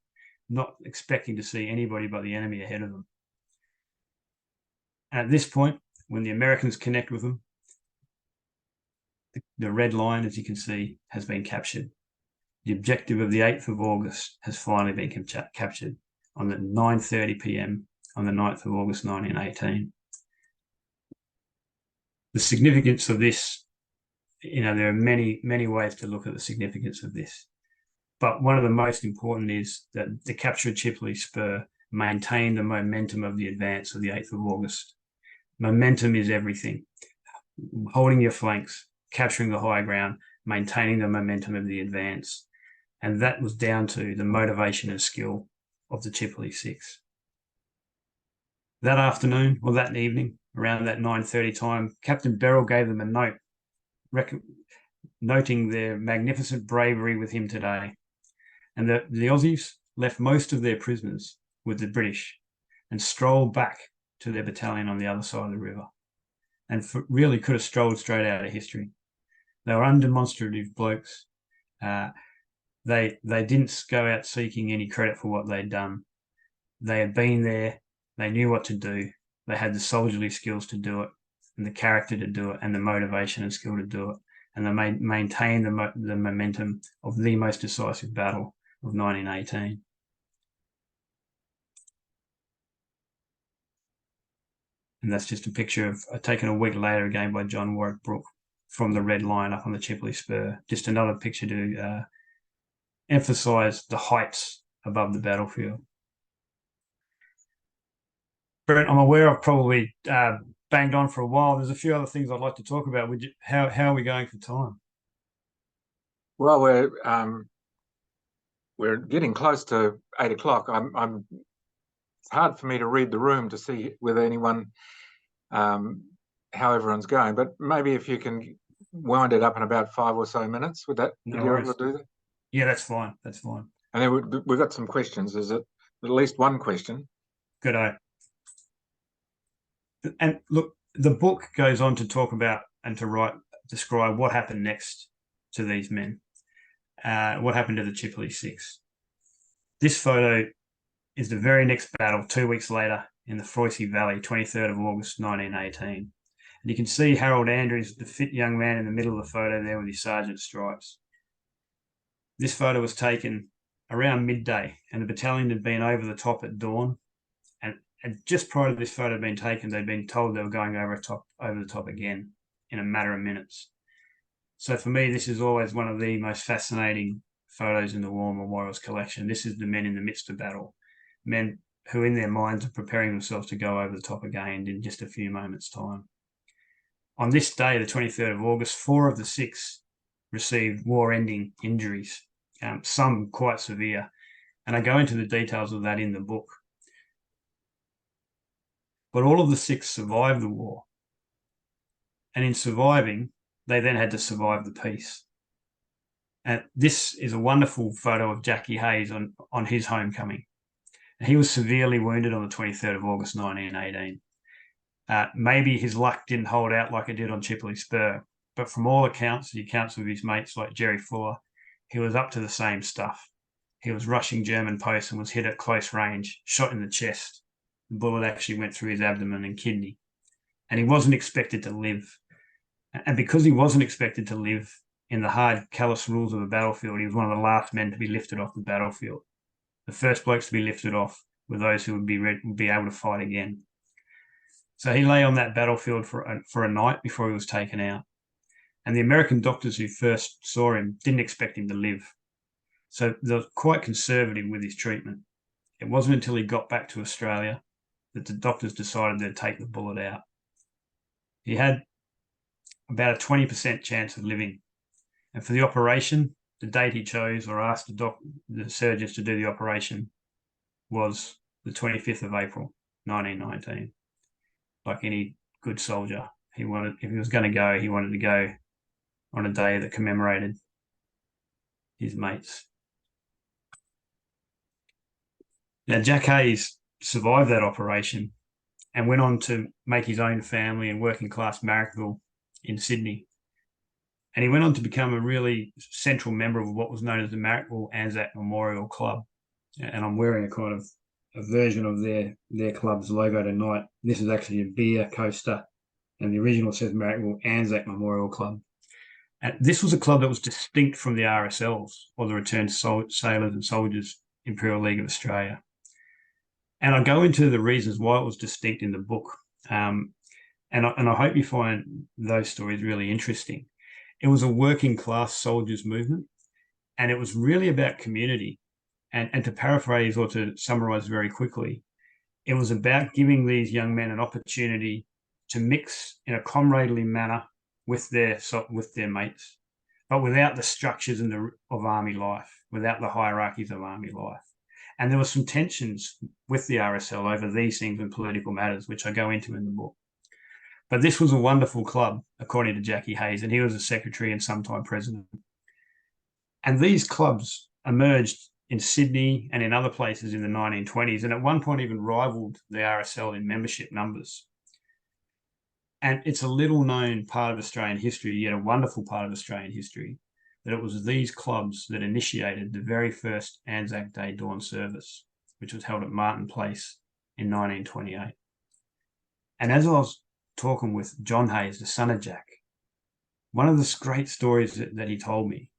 not expecting to see anybody but the enemy ahead of them. And at this point, when the Americans connect with them, the red line, as you can see, has been captured. The objective of the 8th of August has finally been captured on at 9:30 p.m. on the 9th of August 1918. The significance of this, there are many, many ways to look at the significance of this. But one of the most important is that the capture of Chipilly Spur maintained the momentum of the advance of the 8th of August. Momentum is everything. Holding your flanks, capturing the high ground, maintaining the momentum of the advance. And that was down to the motivation and skill of the Chipilly Six. That afternoon, or that evening, around that 9:30 time, Captain Beryl gave them a note noting their magnificent bravery with him today. And the Aussies left most of their prisoners with the British. and strolled back to their battalion on the other side of the river, and really could have strolled straight out of history. They were undemonstrative blokes. They didn't go out seeking any credit for what they'd done. They had been there. They knew what to do. They had the soldierly skills to do it, and the character to do it, and the motivation and skill to do it. And they maintained the momentum of the most decisive battle of 1918. And that's just a picture of taken a week later again by John Warwick Brooke from the Red Line up on the Chipilly Spur. Just another picture to emphasise the heights above the battlefield. Brent, I'm aware I've probably banged on for a while. There's a few other things I'd like to talk about. How are we going for time? Well, we're getting close to 8 o'clock. It's hard for me to read the room to see whether anyone, how everyone's going. But maybe if you can wind it up in about 5 or so minutes, would you be able to do that? Yeah, that's fine. That's fine. And then we've got some questions. Is it at least one question? Good eye. And look, the book goes on to talk about and to describe what happened next to these men, what happened to the Chipilly Six. This photo is the very next battle 2 weeks later in the Froissy Valley, 23rd of August, 1918. And you can see Harold Andrews, the fit young man in the middle of the photo there with his sergeant's stripes. This photo was taken around midday, and the battalion had been over the top at dawn. And just prior to this photo being taken, they'd been told they were going over the top again in a matter of minutes. So for me, this is always one of the most fascinating photos in the War Memorials collection. This is the men in the midst of battle, men who in their minds are preparing themselves to go over the top again in just a few moments' time. On this day, the 23rd of August, 4 of the 6 received war-ending injuries, some quite severe. And I go into the details of that in the book. But all of the 6 survived the war. And in surviving, they then had to survive the peace. And this is a wonderful photo of Jackie Hayes on his homecoming. And he was severely wounded on the 23rd of August, 1918. Maybe his luck didn't hold out like it did on Chipilly Spur, but from all accounts, the accounts of his mates like Jerry Fuller, he was up to the same stuff. He was rushing German posts and was hit at close range, shot in the chest. The bullet actually went through his abdomen and kidney. And he wasn't expected to live. And because he wasn't expected to live in the hard, callous rules of a battlefield, he was one of the last men to be lifted off the battlefield. The first blokes to be lifted off were those who would be able to fight again. So he lay on that battlefield for a night before he was taken out. And the American doctors who first saw him didn't expect him to live. So they were quite conservative with his treatment. It wasn't until he got back to Australia that the doctors decided they'd take the bullet out. He had about a 20% chance of living. And for the operation, the date he chose or asked the surgeons to do the operation was the 25th of April, 1919. Like any good soldier, if he was going to go, he wanted to go on a day that commemorated his mates. Now, Jack Hayes survived that operation and went on to make his own family in working class Marrickville in Sydney. And he went on to become a really central member of what was known as the Marrickville Anzac Memorial Club. And I'm wearing a version of their club's logo tonight. This is actually a beer coaster, and the original says Marrickville Anzac Memorial Club. And this was a club that was distinct from the RSLs, or the Returned Sailors and Soldiers Imperial League of Australia. And I go into the reasons why it was distinct in the book. And I hope you find those stories really interesting. It was a working class soldiers movement, and it was really about community. And to paraphrase or to summarize very quickly, it was about giving these young men an opportunity to mix in a comradely manner with their mates, but without the structures of army life, without the hierarchies of army life. And there were some tensions with the RSL over these things and political matters, which I go into in the book. But this was a wonderful club, according to Jackie Hayes, and he was a secretary and sometime president. And these clubs emerged in Sydney and in other places in the 1920s, and at one point even rivaled the RSL in membership numbers. And it's a little known part of Australian history, yet a wonderful part of Australian history, that it was these clubs that initiated the very first Anzac Day dawn service, which was held at Martin Place in 1928. And as I was talking with John Hayes, the son of Jack, one of the great stories that he told me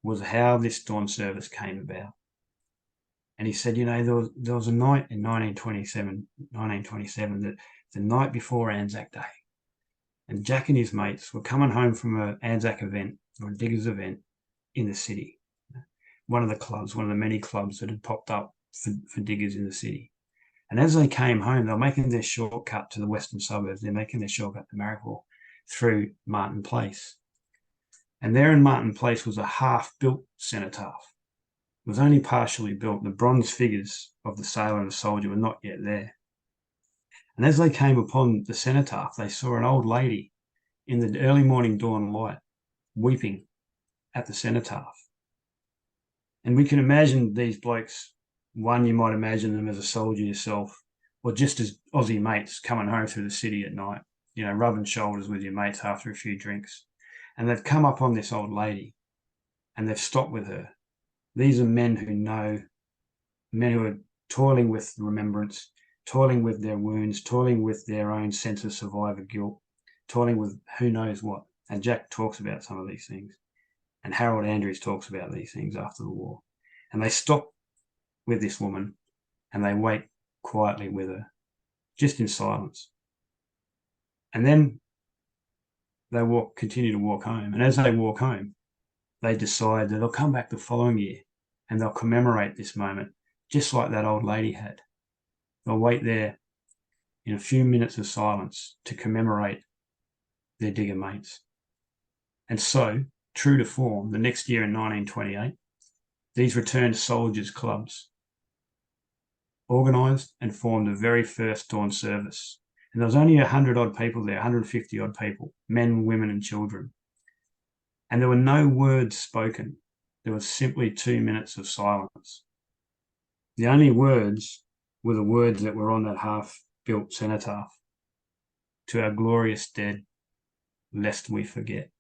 was how this dawn service came about. And he said, you know, there was a night in 1927, that the night before Anzac Day, and Jack and his mates were coming home from an Anzac event or a diggers event in the city, one of the many clubs that had popped up for diggers in the city. And as they came home, they were making their shortcut to the western suburbs. They're making their shortcut to Marrickville through Martin Place. And there in Martin Place was a half-built cenotaph. It was only partially built. The bronze figures of the sailor and the soldier were not yet there. And as they came upon the cenotaph, they saw an old lady in the early morning dawn light weeping at the cenotaph. And we can imagine these blokes. One, you might imagine them as a soldier yourself, or just as Aussie mates coming home through the city at night, you know, rubbing shoulders with your mates after a few drinks. And they've come up on this old lady and they've stopped with her. These are men who are toiling with remembrance, toiling with their wounds, toiling with their own sense of survivor guilt, toiling with who knows what. And Jack talks about some of these things. And Harold Andrews talks about these things after the war. And they stop with this woman and they wait quietly with her, just in silence. And then they continue to walk home. And as they walk home, they decide that they'll come back the following year and they'll commemorate this moment, just like that old lady had. They'll wait there in a few minutes of silence to commemorate their digger mates. And so, true to form, the next year in 1928, these returned soldiers' clubs organised and formed the very first dawn service. And there was only 100-odd people there, 150-odd people, men, women and children. And there were no words spoken. There was simply 2 minutes of silence. The only words were the words that were on that half-built cenotaph. To our glorious dead, lest we forget.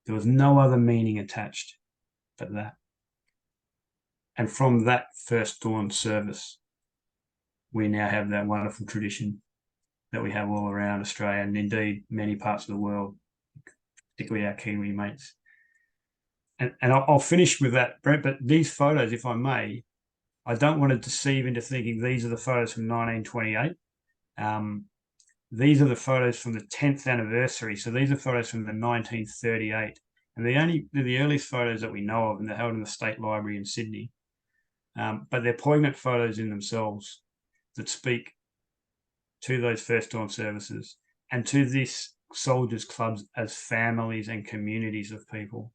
There was no other meaning attached but that. And from that first dawn service, we now have that wonderful tradition that we have all around Australia and indeed many parts of the world, particularly our Kiwi mates. And I'll finish with that, Brent, but these photos, if I may, I don't want to deceive into thinking these are the photos from 1928. These are the photos from the 10th anniversary. So these are photos from the 1938. And they're the earliest photos that we know of, and they're held in the State Library in Sydney. But they're poignant photos in themselves that speak to those first dawn services and to this soldiers' clubs as families and communities of people.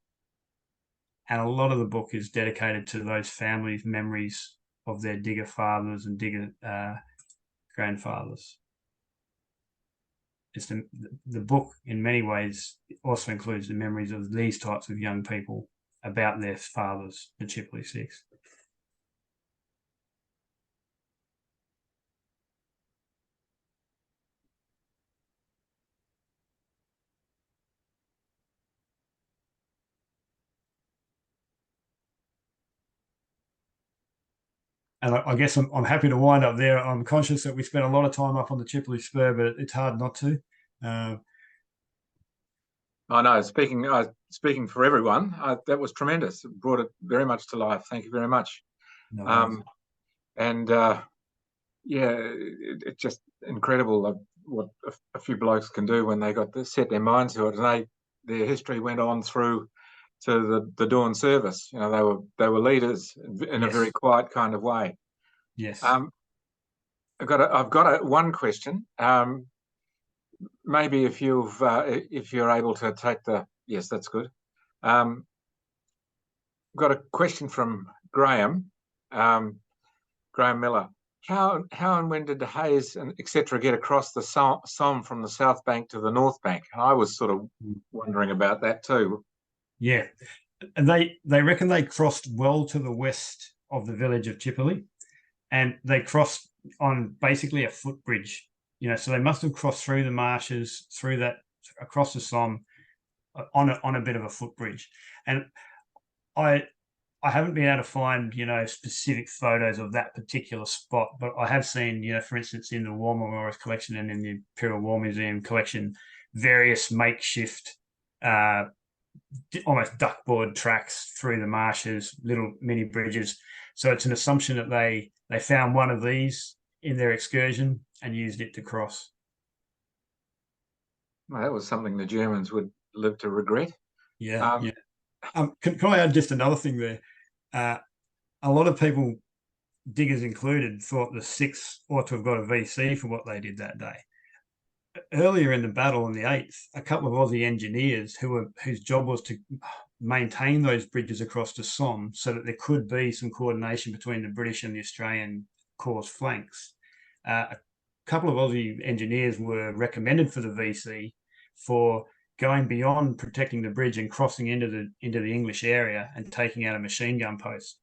And a lot of the book is dedicated to those families' memories of their digger fathers and digger grandfathers. It's the book, in many ways, also includes the memories of these types of young people about their fathers, the Chipilly Six. And I guess I'm happy to wind up there. I'm conscious that we spent a lot of time up on the Chipilly Spur, but it's hard not to. I know. Speaking for everyone, that was tremendous. It brought it very much to life. Thank you very much. No, It's just incredible what a few blokes can do when they got to set their minds to it. And their history went on through to the dawn service. You know, they were leaders in a very quiet kind of way. Yes. I've got one question. Maybe if you're able to take yes, that's good. Got a question from Graham Miller. How and when did the Hayes and etc. get across the Somme from the south bank to the north bank? And I was sort of wondering about that too. Yeah. And they reckon they crossed well to the west of the village of Chipilly, and they crossed on basically a footbridge. So they must have crossed through the marshes, through that, across the Somme, on a bit of a footbridge. And I haven't been able to find, specific photos of that particular spot, but I have seen, for instance, in the War Memorials collection and in the Imperial War Museum collection, various makeshift, almost duckboard tracks through the marshes, little mini bridges. So it's an assumption that they found one of these in their excursion and used it to cross. Well, that was something the Germans would live to regret. Yeah, yeah. Can I add just another thing there? A lot of people, diggers included, thought the 6th ought to have got a VC for what they did that day. Earlier in the battle on the 8th, a couple of Aussie engineers whose job was to maintain those bridges across the Somme so that there could be some coordination between the British and the Australian Corps flanks. A couple of Aussie engineers were recommended for the VC for going beyond protecting the bridge and crossing into the English area and taking out a machine gun post.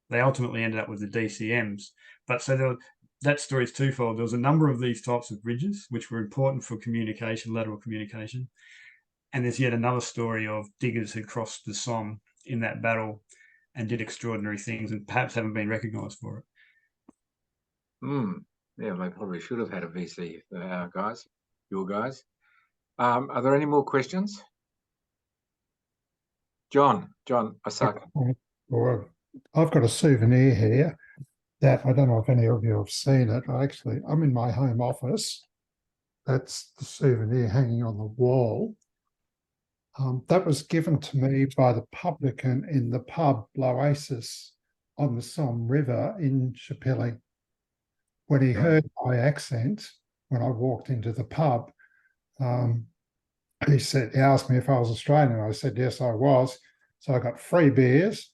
They ultimately ended up with the DCMs. But so that story is twofold. There was a number of these types of bridges which were important for communication, lateral communication. And there's yet another story of diggers who crossed the Somme in that battle and did extraordinary things and perhaps haven't been recognised for it. Yeah, they probably should have had a VC, guys, your guys. Are there any more questions? John, Asaka. Well, I've got a souvenir here that I don't know if any of you have seen it. I'm in my home office. That's the souvenir hanging on the wall. That was given to me by the publican in the pub L'Oasis on the Somme River in Chipilly. When he heard my accent, when I walked into the pub, he asked me if I was Australian. I said, yes, I was. So I got free beers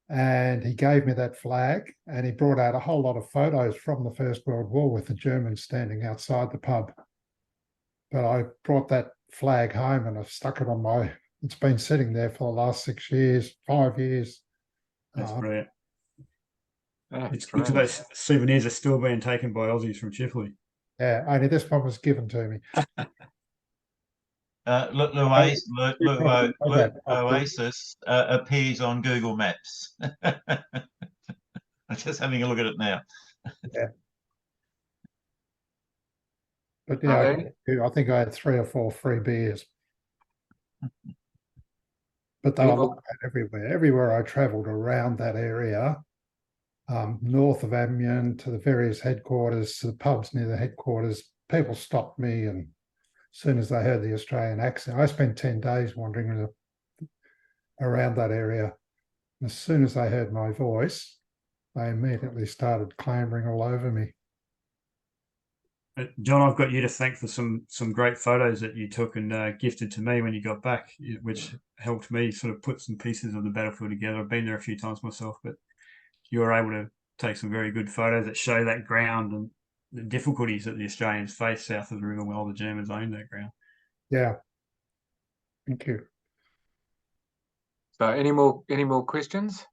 and he gave me that flag and he brought out a whole lot of photos from the First World War with the Germans standing outside the pub. But I brought that flag home and I've stuck it on it's been sitting there for the last 6 years, 5 years. That's brilliant. It's great. good those souvenirs are still being taken by Aussies from Chipilly. Yeah, only this one was given to me. Oasis appears on Google Maps. I'm just having a look at it now. Yeah. But yeah, I think I had 3 or 4 free beers. But they were like that everywhere. Everywhere I travelled around that area, north of Amiens to the various headquarters, to the pubs near the headquarters, people stopped me, and as soon as they heard the Australian accent, I spent 10 days wandering around that area. And as soon as they heard my voice, they immediately started clambering all over me. John, I've got you to thank for some great photos that you took and gifted to me when you got back, which helped me sort of put some pieces of the battlefield together. I've been there a few times myself, but you were able to take some very good photos that show that ground and the difficulties that the Australians faced south of the river while the Germans owned that ground. Yeah. Thank you. So any more questions?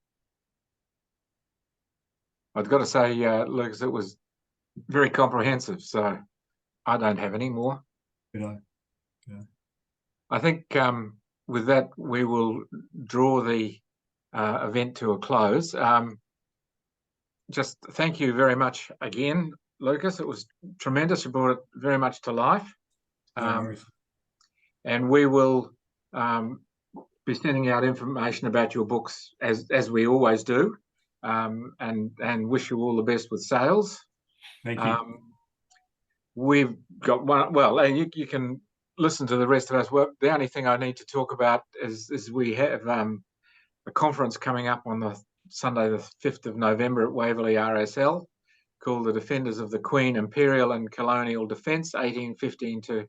I've got to say, Lucas, it was very comprehensive, so I don't have any more. Yeah. I think with that, we will draw the event to a close. Just thank you very much again, Lucas. It was tremendous. You brought it very much to life. And we will be sending out information about your books as we always do, and wish you all the best with sales. Thank you. We've got one. Well, and you can listen to the rest of us work. The only thing I need to talk about is we have a conference coming up on the Sunday, the 5th of November at Waverley RSL, called the Defenders of the Queen, Imperial and Colonial Defence, 1815 to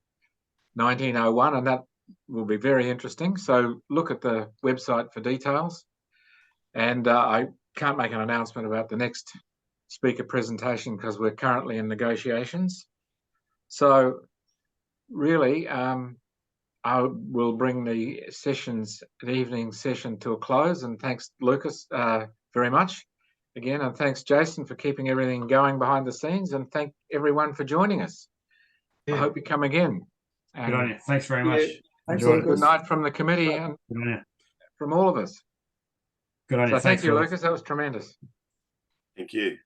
1901, and that will be very interesting. So look at the website for details. And I can't make an announcement about the next speaker presentation because we're currently in negotiations. So really, I will bring the evening session to a close, and thanks, Lucas, very much again, and thanks, Jason, for keeping everything going behind the scenes, and thank everyone for joining us. I hope you come again. Good on And you. Thanks very Yeah. much. Thanks, Enjoyed it. good Lucas. night from the committee and Good on you. from all of us. Good on you. So Thanks, thank you, fellas. Lucas. That was tremendous. Thank you.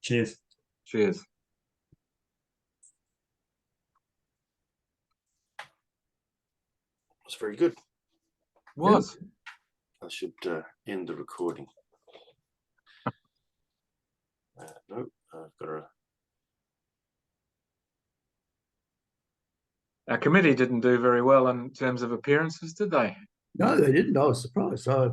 Cheers. Cheers. That's very good. Was. I should end the recording. No, I've got to. Our committee didn't do very well in terms of appearances, did they? No, they didn't. I was surprised.